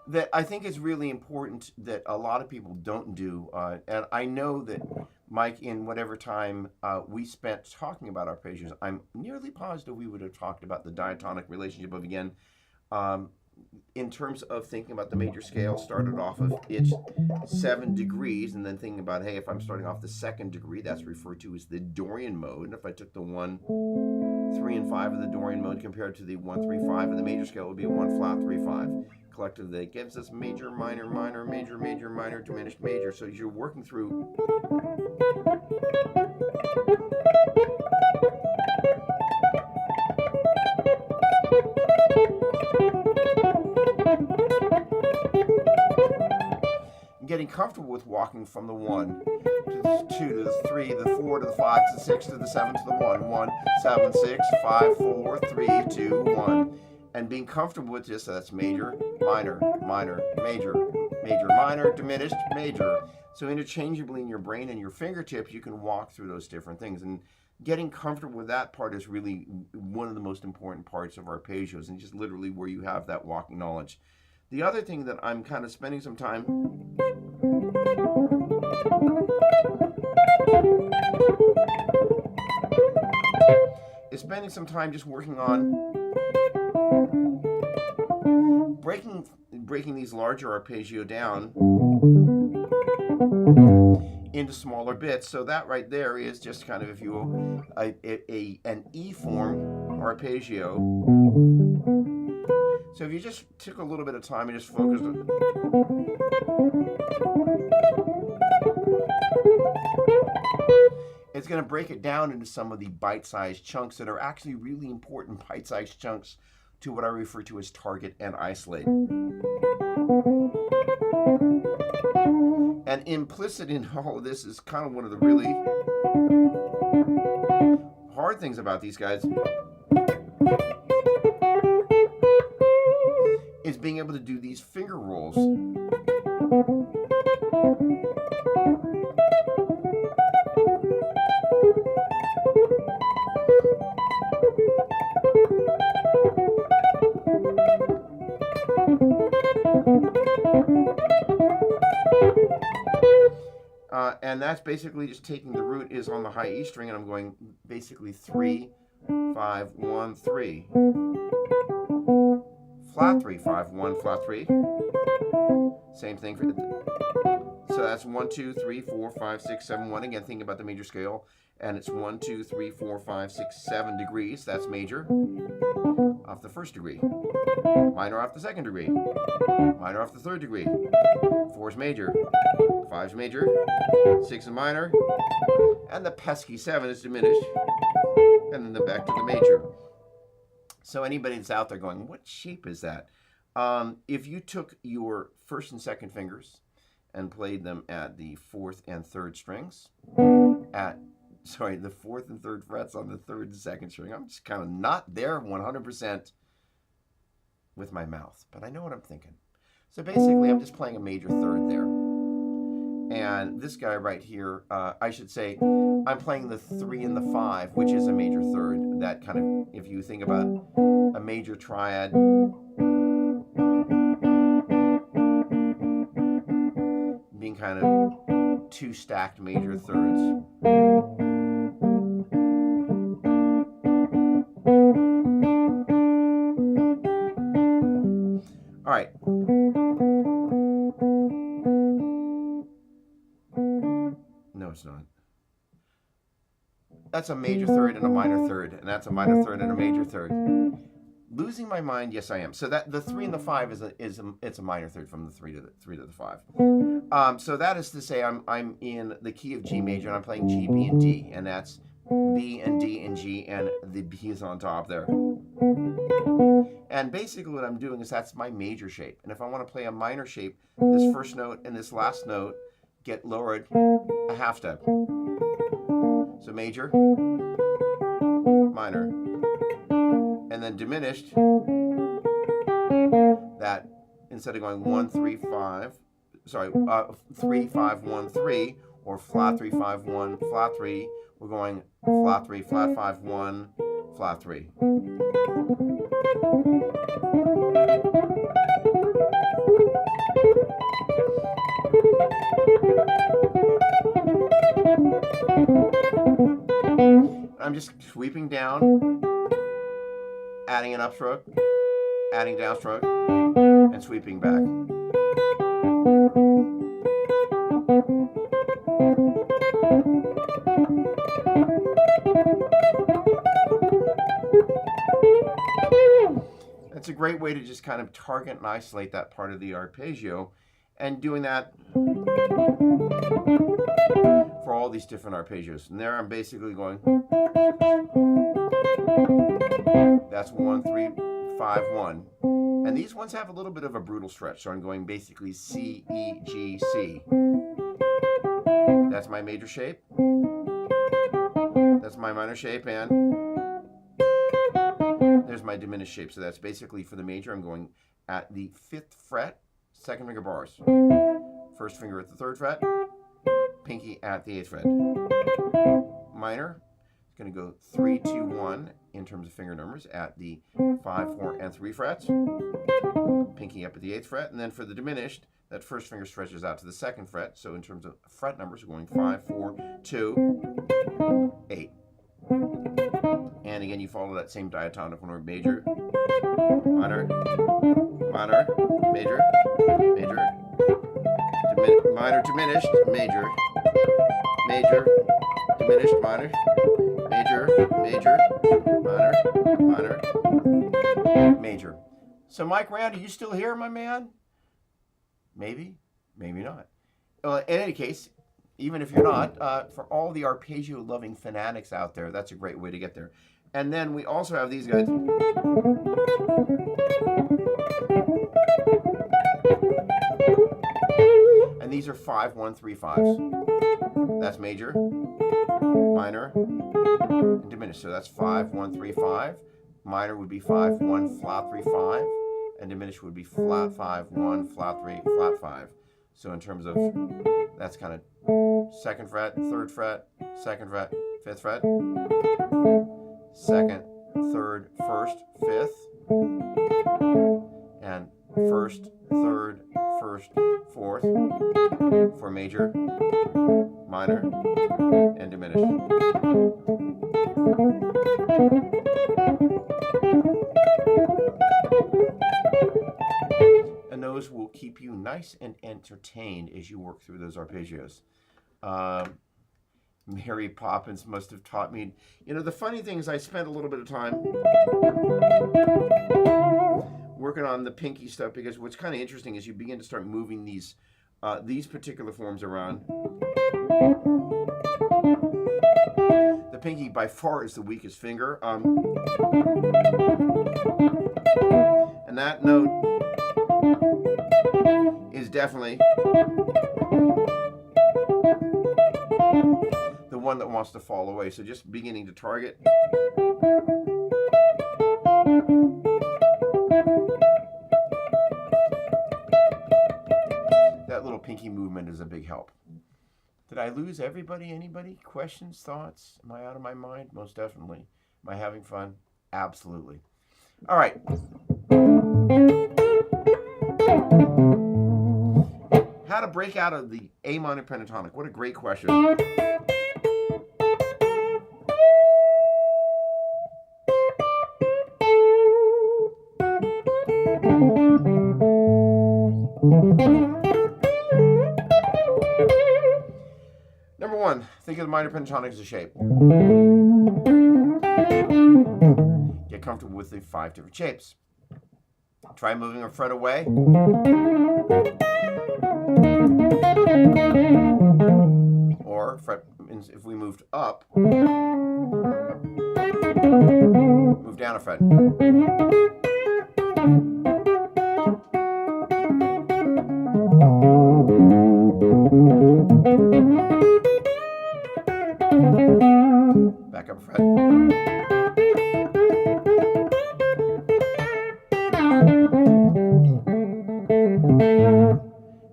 That I think is really important that a lot of people don't do, and I know that, Mike, in whatever time we spent talking about arpeggios, I'm nearly positive we would have talked about the diatonic relationship of, again, in terms of thinking about the major scale, started off of it's 7 degrees, and then thinking about, hey, if I'm starting off the 2nd degree, that's referred to as the Dorian mode. And if I took the 1, 3, and 5 of the Dorian mode compared to the 1, 3, 5 of the major scale, it would be a 1, flat, 3, 5. Collectively, that gives us major, minor, minor, major, major, minor, diminished, major. So you're working through. Getting comfortable with walking from the 1 to the 2 to the 3 to the 4 to the 5 to the 6 to the 7 to the 1, 1, 7, 6, 5, 4, 3, 2, 1. And being comfortable with this, so that's major, minor, minor, major, major, minor, diminished, major. So interchangeably in your brain and your fingertips, you can walk through those different things. And getting comfortable with that part is really one of the most important parts of arpeggios, and just literally where you have that walking knowledge. The other thing that I'm kind of spending some time is breaking these larger arpeggio down into smaller bits. So that right there is just kind of, if you will, an E form arpeggio. So if you just took a little bit of time and just focused on, it's going to break it down into some of the bite-sized chunks that are actually really important bite-sized chunks to what I refer to as target and isolate. And implicit in all of this is kind of one of the really hard things about these guys is being able to do these finger rolls. And that's basically just taking the root is on the high E string, and I'm going basically 3, 5, 1, 3. Flat 3, 5, 1, flat 3. Same thing for so that's 1, 2, 3, 4, 5, 6, 7, 1. Again, thinking about the major scale, and it's 1, 2, 3, 4, 5, 6, 7 degrees. That's major off the first degree. Minor off the second degree. Minor off the third degree. 4 is major. 5 is major. 6 is minor. And the pesky 7 is diminished. And then back to the major. So anybody that's out there going, what shape is that? If you took your first and second fingers and played them at the 4th and 3rd strings, the 4th and 3rd frets on the 3rd and 2nd string, I'm just kind of not there 100% with my mouth, but I know what I'm thinking. So basically, I'm just playing a major 3rd there. And this guy right here, I should say, I'm playing the 3 and the 5, which is a major 3rd. That kind of, if you think about a major triad, being kind of 2 stacked major 3rds. All right. No, it's not. That's a major 3rd and a minor 3rd, and that's a minor 3rd and a major 3rd. Losing my mind, yes, I am. So that the 3 and the 5 it's a minor 3rd from the 3 to the 5. So that is to say, I'm in the key of G major, and I'm playing G, B, and D, and that's B and D and G, and the B is on top there. And basically what I'm doing is that's my major shape. And if I want to play a minor shape, this first note and this last note get lowered a half step. So major, minor, and then diminished, that instead of going 1, 3, 5, 3, 5, 1, 3, or flat 3, 5, 1, flat 3, we're going flat 3, flat 5, 1, flat 3. I'm just sweeping down, adding an upstroke, adding downstroke, and sweeping back. That's a great way to just kind of target and isolate that part of the arpeggio, and doing that for all these different arpeggios. And there I'm basically going, that's 1, 3, 5, 1. And these ones have a little bit of a brutal stretch, so I'm going basically C, E, G, C. That's my major shape. That's my minor shape, and there's my diminished shape. So that's basically for the major, I'm going at the 5th fret, second finger bars. First finger at the 3rd fret, pinky at the 8th fret. Minor, it's going to go 3, 2, 1 in terms of finger numbers at the 5, 4, and 3 frets. Pinky up at the 8th fret. And then for the diminished, that first finger stretches out to the 2nd fret. So in terms of fret numbers, we're going 5, 4, 2, 8. And again, again, you follow that same diatonic order: major, minor, minor, major, major, minor diminished, major, major, diminished, minor, major, major, minor, minor, major. So Mike Rand, are you still here, my man? Maybe, maybe not. In any case, even if you're not, for all the arpeggio-loving fanatics out there, that's a great way to get there. And then we also have these guys. And these are 5-1-3-5s. That's major, minor, and diminished. So that's 5-1-3-5. Minor would be 5-1 flat 3-5, and diminished would be flat 5-1 flat 3 flat 5. So in terms of, that's kind of 2nd fret, 3rd fret, 2nd fret, 5th fret, 2nd, 3rd, 1st, 5th, and 1st, 3rd, 1st, 4th for major, minor, and diminished. And those will keep you nice and entertained as you work through those arpeggios. Mary Poppins must have taught me. You know, the funny thing is I spent a little bit of time working on the pinky stuff, because what's kind of interesting is you begin to start moving these particular forms around. The pinky by far is the weakest finger. And that note is definitely the one that wants to fall away. So just beginning to target. That little pinky movement is a big help. Did I lose everybody? Anybody? Questions, thoughts? Am I out of my mind? Most definitely. Am I having fun? Absolutely. All right. How to break out of the A minor pentatonic? What a great question. Number one, think of the minor pentatonic as a shape. Get comfortable with the 5 different shapes. Try moving a fret away. Or fret, if we moved up, move down a fret. Back up a fret.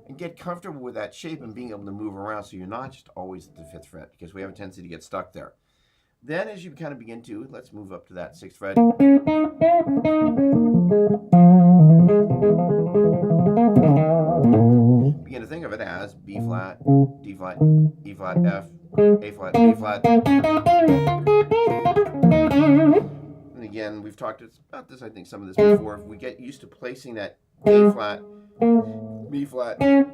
And get comfortable with that shape and being able to move around so you're not just always at the 5th fret, because we have a tendency to get stuck there. Then as you kind of begin to, let's move up to that 6th fret. Begin to think of it as B flat, D flat, E flat, F, A flat, B flat. And again, we've talked about this, I think, some of this before. If we get used to placing that A flat, B flat, and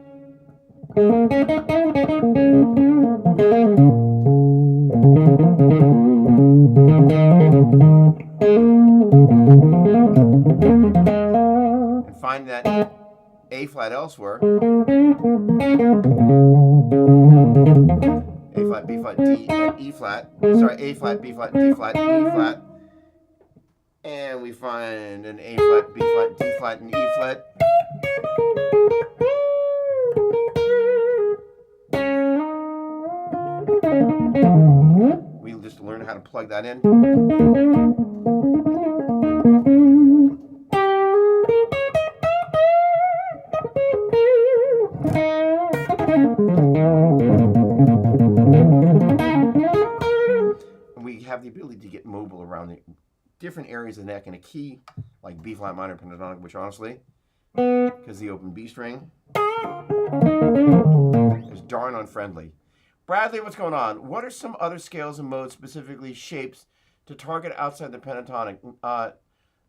find that A flat elsewhere, A flat, B flat, D, and E flat, sorry, A flat, B flat, D flat, E flat, and we find an A flat, B flat, D flat, and E flat. We'll just learn how to plug that in. And we have the ability to get mobile around the different areas of the neck, and a key like B flat minor pentatonic, which honestly, because the open B string is darn unfriendly. Bradley, what's going on? What are some other scales and modes, specifically shapes, to target outside the pentatonic.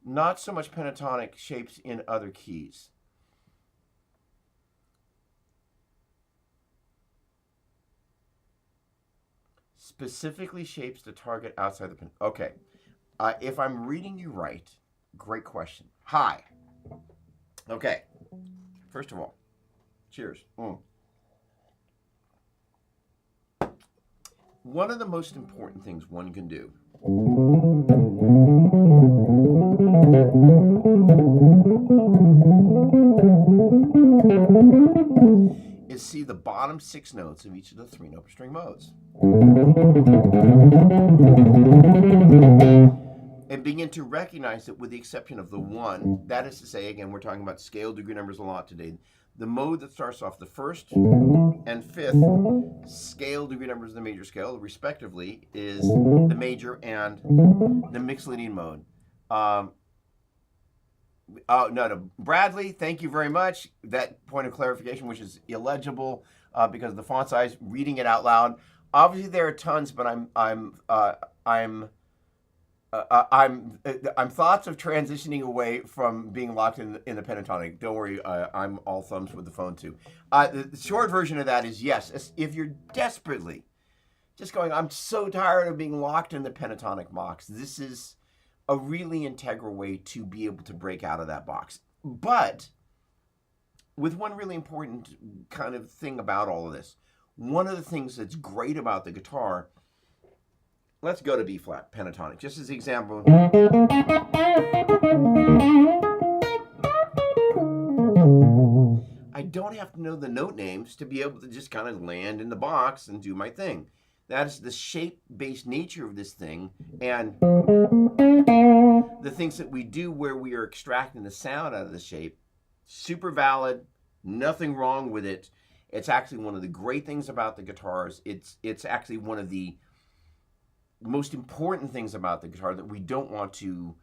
Not so much pentatonic shapes in other keys. Specifically shapes to target outside the pen. Okay. If I'm reading you right, great question. Hi. Okay. First of all, cheers. One of the most important things one can do is see the bottom 6 notes of each of the 3 note string modes. And begin to recognize that with the exception of the 1, that is to say, again, we're talking about scale degree numbers a lot today. The mode that starts off the 1st and 5th scale degree numbers of the major scale, respectively, is the major and the mixed leading mode. No. Bradley, thank you very much. That point of clarification, which is illegible because of the font size, reading it out loud. Obviously, there are tons, but I'm thoughts of transitioning away from being locked in the pentatonic. Don't worry, I'm all thumbs with the phone too. The short version of that is yes, if you're desperately just going, I'm so tired of being locked in the pentatonic box, this is a really integral way to be able to break out of that box. But with one really important kind of thing about all of this, one of the things that's great about the guitar, let's go to B flat pentatonic, just as the example. I don't have to know the note names to be able to just kind of land in the box and do my thing. That is the shape-based nature of this thing, and the things that we do where we are extracting the sound out of the shape, super valid, nothing wrong with it. It's actually one of the great things about the guitars. It's actually one of the most important things about the guitar that we don't want to,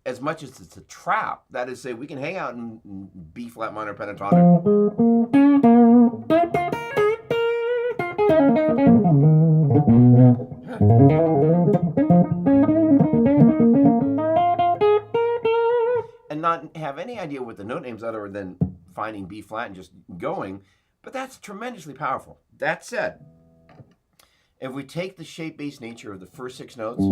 as much as it's a trap, that is, say, we can hang out in B flat minor pentatonic. And not have any idea what the note names other than finding B flat and just going, but that's tremendously powerful. That said, if we take the shape-based nature of the first 6 notes,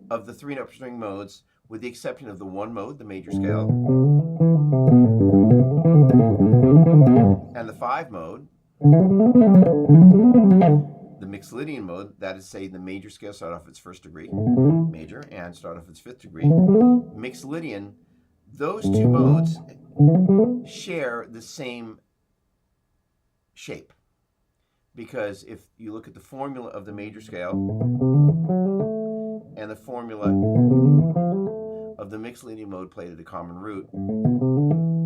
of the 3 note string modes, with the exception of the 1 mode, the major scale, and the 5 mode, the mixed Lydian mode, that is, say, the major scale start off its 1st degree, major, and start off its 5th degree. Mixed Lydian, those 2 modes share the same shape. Because if you look at the formula of the major scale and the formula of the mixed Lydian mode played at a common root,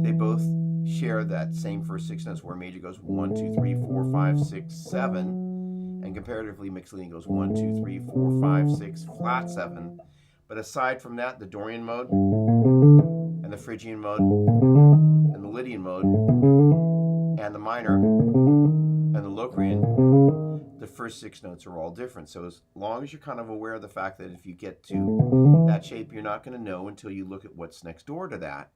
they both share that same first 6 notes where major goes 1, 2, 3, 4, 5, 6, 7, and comparatively mixed Lydian goes 1, 2, 3, 4, 5, 6, flat 7. But aside from that, the Dorian mode and the Phrygian mode and the Lydian mode and the minor and the Locrian, the first 6 notes are all different. So as long as you're kind of aware of the fact that if you get to that shape, you're not going to know until you look at what's next door to that,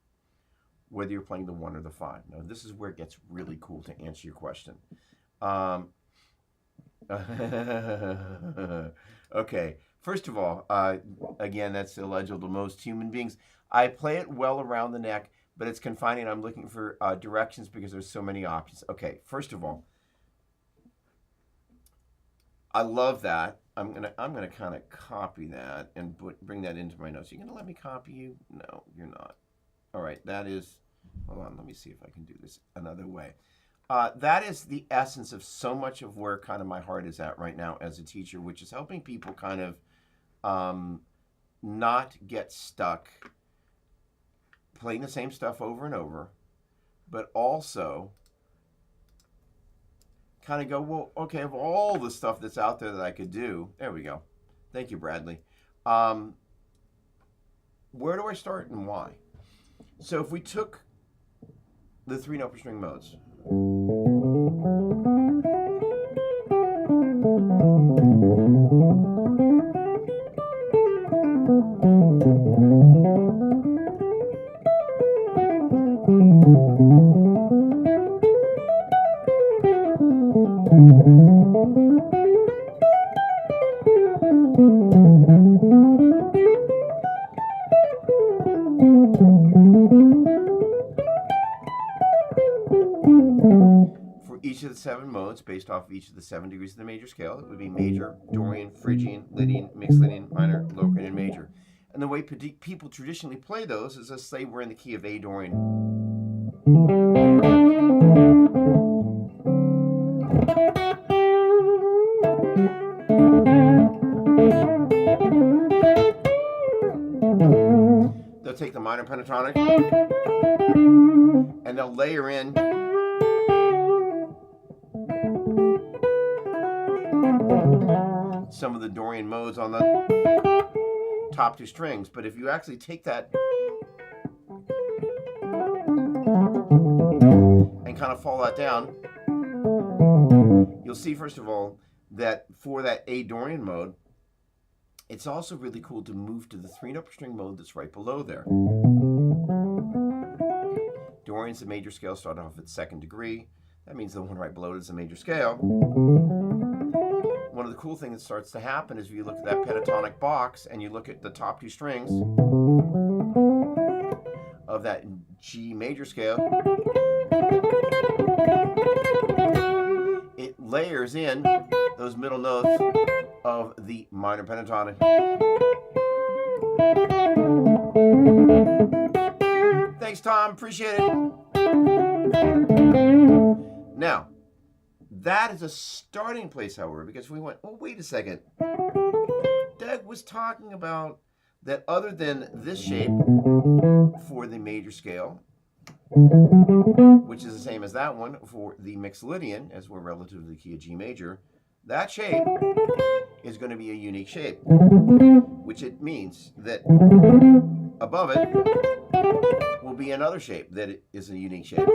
whether you're playing the 1 or the 5. Now, this is where it gets really cool to answer your question. Okay, first of all, again, that's illegible to most human beings. I play it well around the neck, but it's confining. I'm looking for directions because there's so many options. Okay, first of all, I love that. I'm gonna kind of copy that and bring that into my notes. You're gonna let me copy you? No, you're not. All right, that is. Hold on, let me see if I can do this another way. That is the essence of so much of where kind of my heart is at right now as a teacher, which is helping people kind of not get stuck playing the same stuff over and over, but also kind of go, well, okay, of all the stuff that's out there that I could do, there we go. Thank you, Bradley. Where do I start and why? So if we took the 3-note per string modes. For each of the 7 modes, based off of each of the 7 degrees of the major scale, it would be major, Dorian, Phrygian, Lydian, mixed Lydian, minor, Locrian, and major. And the way people traditionally play those is, let's say we're in the key of A Dorian. They'll take the minor pentatonic and they'll layer in some of the Dorian modes on the top 2 strings. But if you actually take that and kind of fall that down, you'll see, first of all, that for that A Dorian mode, it's also really cool to move to the 3-note per string mode that's right below there. Dorian's the major scale, starting off at 2nd degree. That means the one right below it is the major scale. One of the cool things that starts to happen is if you look at that pentatonic box and you look at the top 2 strings of that G major scale, it layers in those middle notes of the minor pentatonic. Thanks, Tom. Appreciate it. Now, that is a starting place, however, because we went, oh, wait a second. Doug was talking about that other than this shape for the major scale, which is the same as that one for the mixed Lydian, as we're relative to the key of G major, that shape is going to be a unique shape, which it means that above it will be another shape that is a unique shape.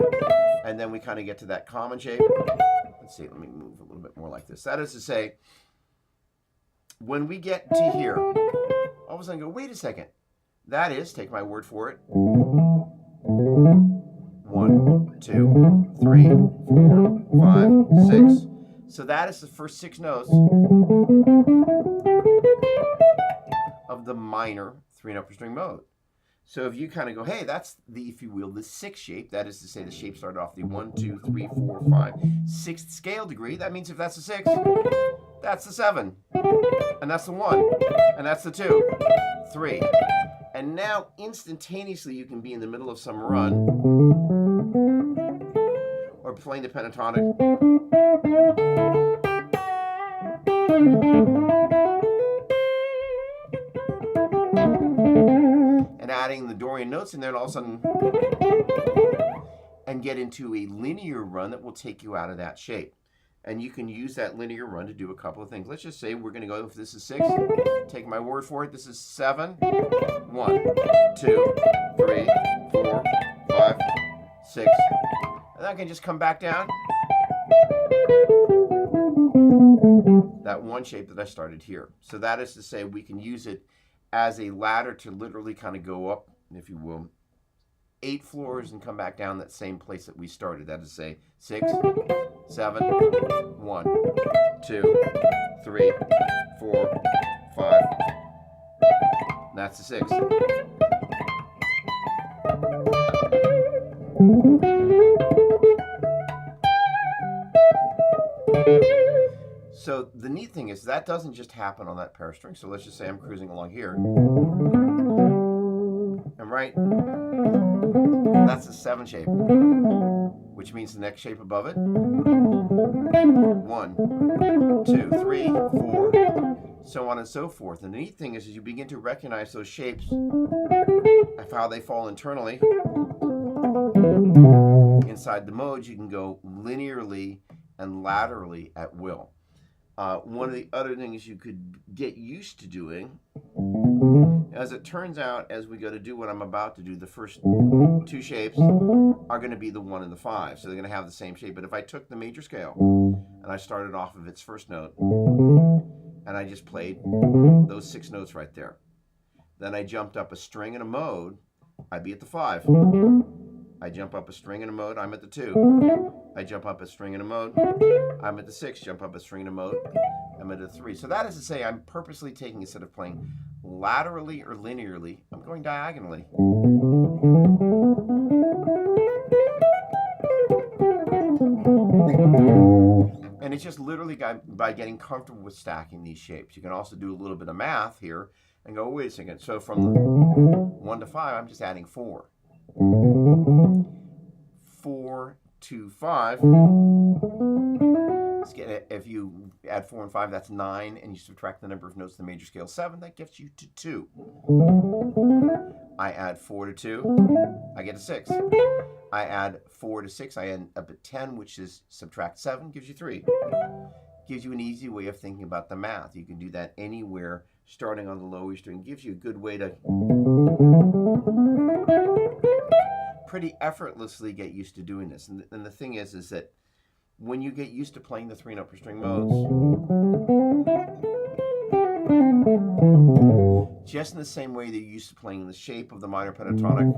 And then we kind of get to that common shape. Let's see, let me move a little bit more like this. That is to say, when we get to here, all of a sudden go, wait a second. That is, take my word for it, 1, 2, 3, 4, 5, 6. So that is the first 6 notes of the minor 3-note per string mode. So if you kind of go, hey, that's the, if you will, the 6th shape, that is to say the shape started off the 1, 2, 3, 4, 5, 6th scale degree. That means if that's the 6, that's the 7, and that's the 1, and that's the 2, 3. And now instantaneously you can be in the middle of some run or playing the pentatonic. And adding the Dorian notes in there, and all of a sudden, and get into a linear run that will take you out of that shape. And you can use that linear run to do a couple of things. Let's just say we're going to go, if this is 6, take my word for it, this is 7, 1, 2, 3, 4, 5, 6. And I can just come back down. That one shape that I started here. So that is to say we can use it as a ladder to literally kind of go up, if you will, 8 floors and come back down that same place that we started. That is to say 6, 7, 1, 2, 3, 4, 5. That's the 6. So the neat thing is that doesn't just happen on that pair of strings. So let's just say I'm cruising along here. And right, that's the 7 shape, which means the next shape above it. 1, 2, 3, 4, so on and so forth. And the neat thing is as you begin to recognize those shapes of how they fall internally inside the modes, you can go linearly and laterally at will. One of the other things you could get used to doing As it turns out, as we go to do what I'm about to do, the first two shapes are going to be the 1 and the 5. So they're going to have the same shape. But if I took the major scale and I started off of its first note and I just played those 6 notes right there, then I jumped up a string and a mode, I'd be at the 5. I jump up a string and a mode, I'm at the 2. I jump up a string and a mode, I'm at the 6. Jump up a string and a mode, I'm at the 3. So that is to say, I'm purposely taking, instead of playing laterally or linearly, I'm going diagonally. And it's just literally by getting comfortable with stacking these shapes. You can also do a little bit of math here and go, wait a second, so from 1 to 5, I'm just adding 4. 4 to 5. If you add 4 and 5, that's 9, and you subtract the number of notes in the major scale 7, that gets you to 2. I add 4 to 2, I get a 6. I add 4 to 6, I end up at 10, which is subtract 7, gives you 3. Gives you an easy way of thinking about the math. You can do that anywhere, starting on the low E string. Gives you a good way to pretty effortlessly get used to doing this. And the thing is that when you get used to playing the 3-note per string modes, just in the same way that you're used to playing the shape of the minor pentatonic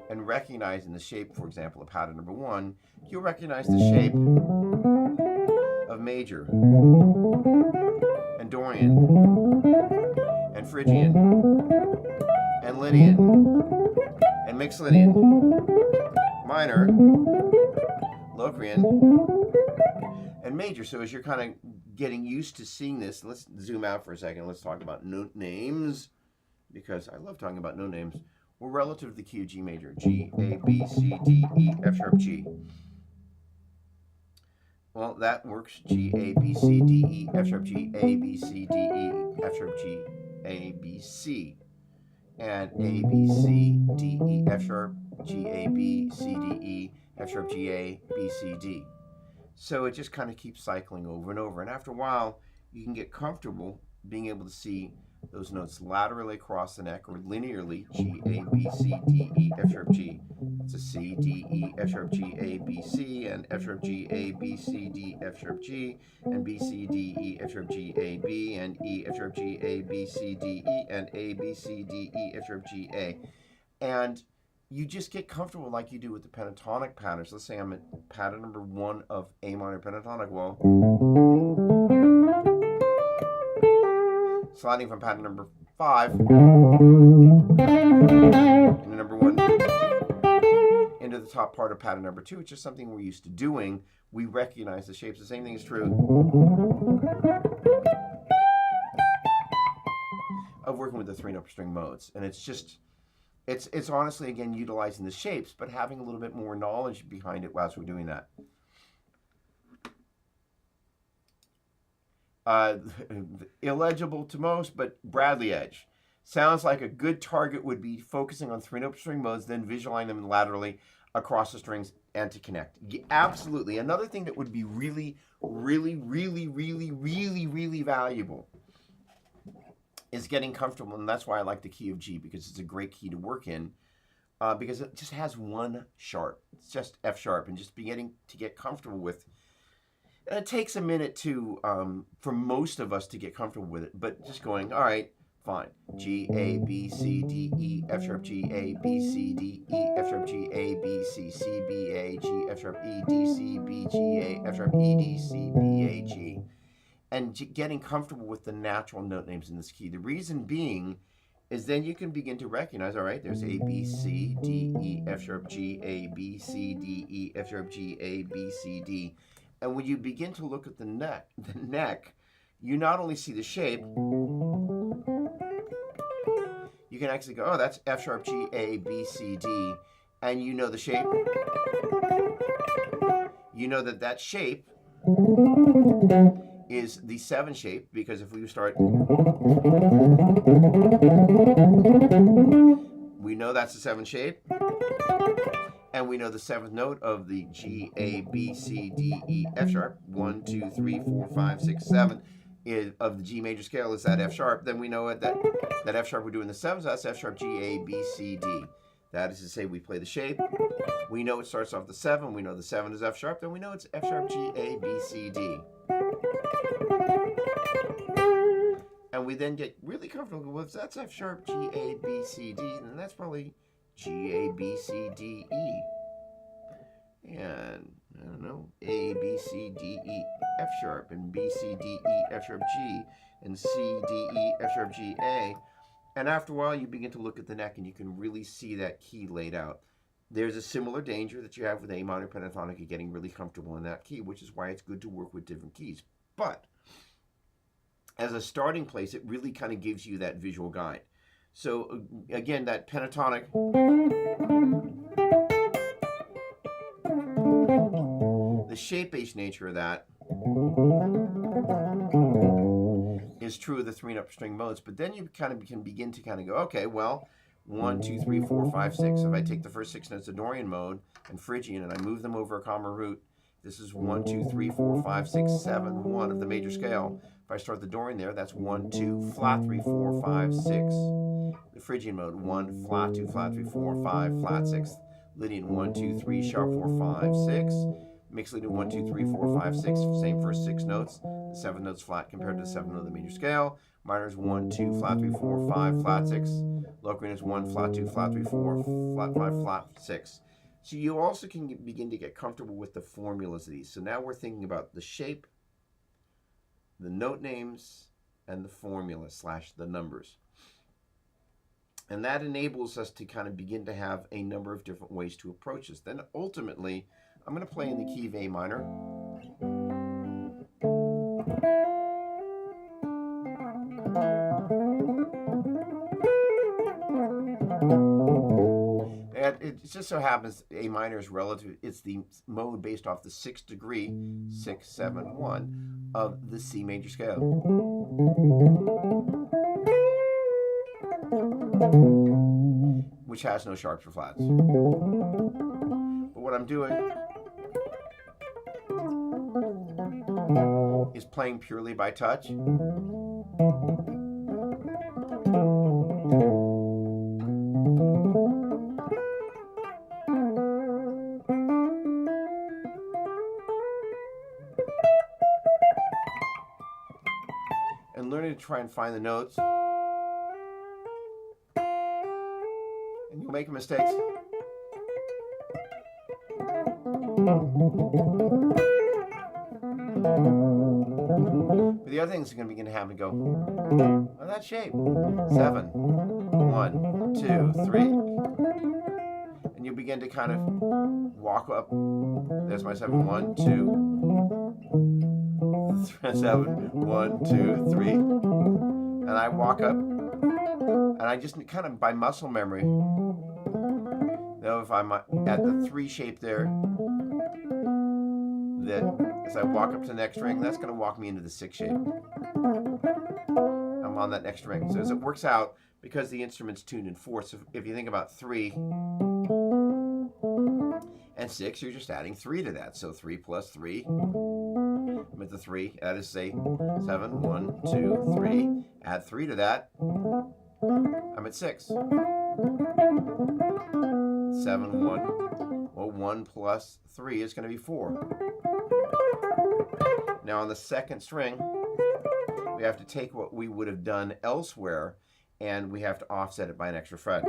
and recognizing the shape, for example, of pattern number 1, you'll recognize the shape of major and Dorian and Phrygian and Lydian and mixed Lydian, minor, Locrian, and major. So as you're kind of getting used to seeing this, let's zoom out for a second. Let's talk about note names, because I love talking about note names. We're relative to the key of G major. G, A, B, C, D, E, F sharp, G. Well, that works. G, A, B, C, D, E, F sharp, G, A, B, C, D, E, F sharp, G, A, B, C. And A, B, C, D, E, F sharp, G, A, B, C, D, E, F sharp, G, A, B, C, D. So it just kind of keeps cycling over and over. And after a while, you can get comfortable being able to see those notes laterally across the neck or linearly, G, A, B, C, D, E, F sharp, G. It's a C, D, E, F sharp, G, A, B, C, and F sharp, G, A, B, C, D, F sharp, G, and B, C, D, E, F sharp, G, A, B, and E, F sharp, G, A, B, C, D, E, and A, B, C, D, E, F sharp, G, A. And you just get comfortable like you do with the pentatonic patterns. Let's say I'm at pattern number 1 of A minor pentatonic. Well, sliding from pattern number 5 into number 1 into the top part of pattern number 2. It's just something we're used to doing. We recognize the shapes. The same thing is true of working with the 3-note per string modes. And it's just, it's honestly, again, utilizing the shapes, but having a little bit more knowledge behind it whilst we're doing that. Illegible to most, but Bradley Edge. Sounds like a good target would be focusing on 3-note per string modes, then visualizing them laterally across the strings and to connect. Absolutely. Another thing that would be really, really, really, really, really, really valuable is getting comfortable, and that's why I like the key of G, because it's a great key to work in, because it just has 1 sharp. It's just F sharp, and just beginning to get comfortable with. And it takes a minute to, for most of us to get comfortable with it, but just going, all right, fine. G, A, B, C, D, E, F sharp, G, A, B, C, D, E, F sharp, G, A, B, C, C, B, A, G, F sharp, E, D, C, B, G, A, F sharp, E, D, C, B, A, G. And getting comfortable with the natural note names in this key. The reason being is then you can begin to recognize, all right, there's A, B, C, D, E, F sharp, G, A, B, C, D, E, F sharp, G, A, B, C, D. And when you begin to look at the neck, you not only see the shape, you can actually go, oh, that's F sharp, G, A, B, C, D. And you know the shape. You know that shape is the 7 shape, because if we start, we know that's the 7 shape, and we know the 7th note of the G, A, B, C, D, E, F sharp, 1, 2, 3, 4, 5, 6, 7. of the G major scale is that F sharp, then we know that F sharp we're doing the 7th, so that's F sharp, G, A, B, C, D. That is to say we play the shape. We know it starts off the 7. We know the 7 is F sharp. Then we know it's F sharp, G, A, B, C, D. And we then get really comfortable with that's F sharp, G, A, B, C, D. And that's probably G, A, B, C, D, E. And I don't know, A, B, C, D, E, F sharp, and B, C, D, E, F sharp, G, and C, D, E, F sharp, G, A. And after a while, you begin to look at the neck and you can really see that key laid out. There's a similar danger that you have with A minor pentatonic of getting really comfortable in that key, which is why it's good to work with different keys. But as a starting place, it really kind of gives you that visual guide. So again, that pentatonic, the shape-based nature of that is true of the 3 and upper string modes, but then you kind of can begin to kind of go, okay, well, 1, 2, 3, 4, 5, 6. If I take the first 6 notes of Dorian mode and Phrygian and I move them over a comma root, this is 1, 2, 3, 4, 5, 6, 7, 1 of the major scale. If I start the Dorian there, that's 1, 2, flat 3, 4, 5, 6. The Phrygian mode, 1, flat 2, flat 3, 4, 5, flat 6. Lydian, 1, 2, 3, sharp 4, 5, 6. Mixed Lydian, 1, 2, 3, 4, 5, 6. Same first 6 notes. The 7 notes flat compared to the 7 note of the major scale. Minor is 1, 2, flat 3, 4, 5, flat 6. Locrian is 1, flat 2, flat 3, 4, flat 5, flat 6. So you also can begin to get comfortable with the formulas of these. So now we're thinking about the shape, the note names, and the formula / the numbers. And that enables us to kind of begin to have a number of different ways to approach this. Then ultimately, I'm going to play in the key of A minor. And it just so happens A minor is relative, it's the mode based off the 6th degree, 6, 7, 1 of the C major scale. Which has no sharps or flats. But what I'm doing is playing purely by touch. And learning to try and find the notes. And you'll make mistakes. But the other things are going to begin to happen and go, oh, that shape. 7, 1, 2, 3. And you begin to kind of walk up. There's my 7, 1, 2, 7, 1, 2, 3. And I walk up. And I just kind of, by muscle memory, know if I'm at the 3 shape there, that as I walk up to the next ring, that's going to walk me into the 6 shape. I'm on that next ring. So as it works out, because the instrument's tuned in 4, so if you think about 3 and 6, you're just adding 3 to that. So 3 plus 3. I'm at the 3. That is, say, 7, 1, 2, 3. Add 3 to that. I'm at 6. 7, 1. Well, 1 plus 3 is going to be 4. Now on the second string, we have to take what we would have done elsewhere and we have to offset it by an extra fret.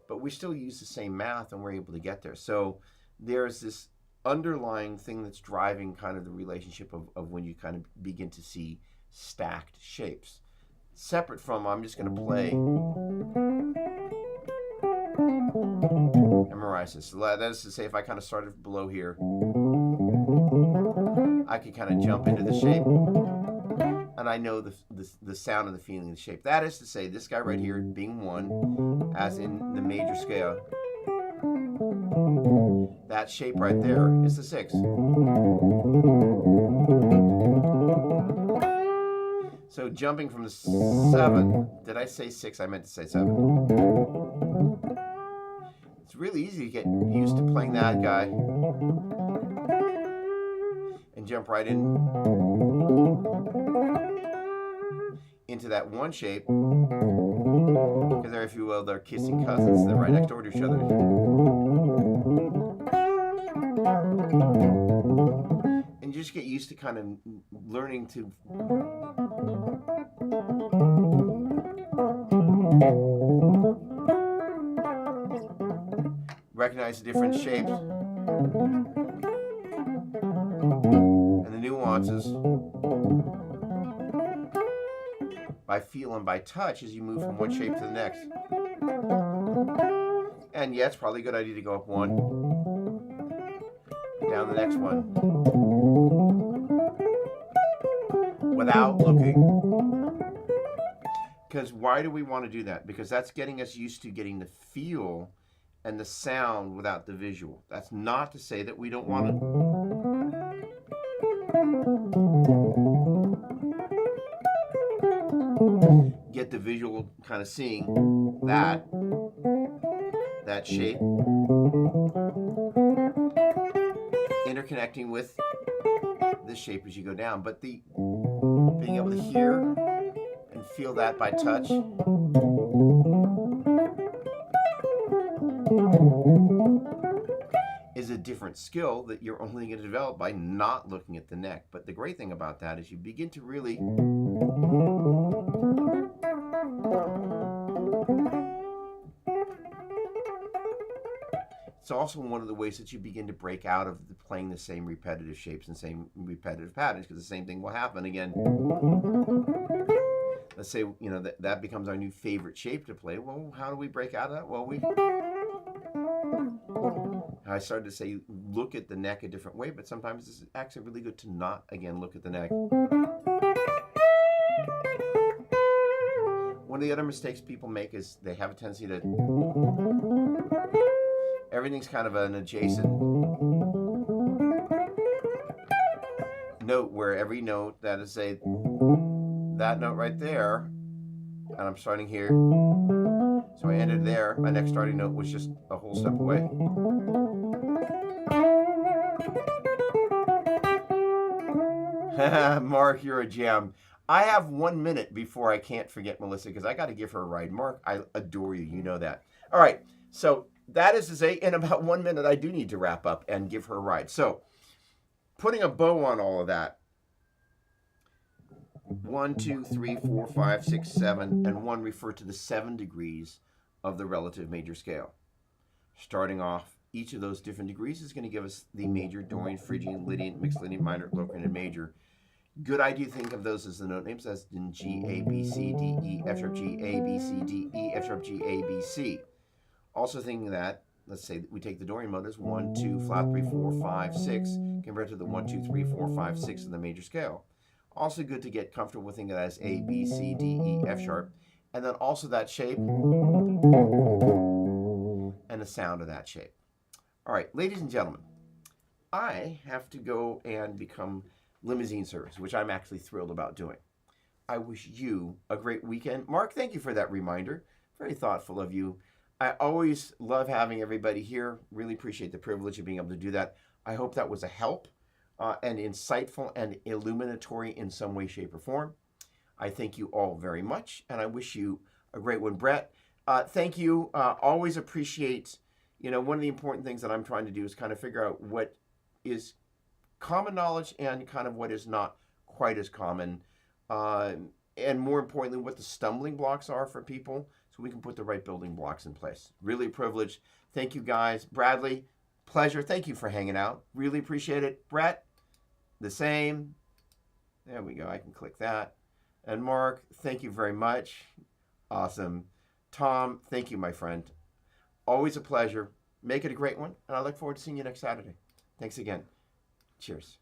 But we still use the same math and we're able to get there. So there's this underlying thing that's driving kind of the relationship of when you kind of begin to see stacked shapes. Separate from, I'm just going to play and memorize this. So that is to say, if I kind of started below here, I could kind of jump into the shape, and I know the sound and the feeling of the shape. That is to say, this guy right here being 1, as in the major scale, that shape right there is the 6. So jumping from the 7, did I say 6? I meant to say 7. It's really easy to get used to playing that guy and jump right in into that one shape, because they're, if you will, they're kissing cousins. They're right next door to each other. And you just get used to kind of learning to recognize the different shapes and the nuances by feel and by touch as you move from one shape to the next. And yeah, it's probably a good idea to go up one, down the next one, without looking. Because why do we want to do that? Because that's getting us used to getting the feel and the sound without the visual. That's not to say that we don't want to get the visual, kind of seeing that shape interconnecting with this shape as you go down. But the being able to hear and feel that by touch is a different skill that you're only going to develop by not looking at the neck. But the great thing about that is you begin to really it's also one of the ways that you begin to break out of playing the same repetitive shapes and same repetitive patterns, because the same thing will happen again. Let's say, you know, that becomes our new favorite shape to play. Well, how do we break out of that? Well, I started to say look at the neck a different way, but sometimes it's actually really good to not, again, look at the neck. One of the other mistakes people make is they have a tendency to, everything's kind of an adjacent note, where every note, that is, say, that note right there, and I'm starting here, so I ended there. My next starting note was just a whole step away. Mark, you're a gem. I have 1 minute before I can't forget Melissa, because I got to give her a ride. Mark, I adore you. You know that. All right. So that is to say, in about 1 minute, I do need to wrap up and give her a ride. So putting a bow on all of that, 1, 2, 3, 4, 5, 6, 7, and 1 refer to the 7 degrees of the relative major scale. Starting off, each of those different degrees is going to give us the major, Dorian, Phrygian, Lydian, mixed Lydian, minor, Locrian, and major. Good idea to think of those as the note names, as in G, A, B, C, D, E, F sharp, G, A, B, C, D, E, F sharp, G, A, B, C. Also thinking that, let's say we take the Dorian mode as 1, 2, flat 3, 4, 5, 6, compared to the 1, 2, 3, 4, 5, 6 in the major scale. Also good to get comfortable with thinking of that as A, B, C, D, E, F sharp, and then also that shape and the sound of that shape. All right, ladies and gentlemen, I have to go and become limousine service, which I'm actually thrilled about doing. I wish you a great weekend. Mark, thank you for that reminder. Very thoughtful of you. I always love having everybody here. Really appreciate the privilege of being able to do that. I hope that was a help and insightful and illuminatory in some way, shape, or form. I thank you all very much, and I wish you a great one. Brett, thank you. Always appreciate, you know, one of the important things that I'm trying to do is kind of figure out what is common knowledge and kind of what is not quite as common. And more importantly, what the stumbling blocks are for people, so we can put the right building blocks in place. Really a privilege. Thank you, guys. Bradley, pleasure. Thank you for hanging out. Really appreciate it. Brett, the same. There we go. I can click that. And Mark, thank you very much. Awesome. Tom, thank you, my friend. Always a pleasure. Make it a great one, and I look forward to seeing you next Saturday. Thanks again. Cheers.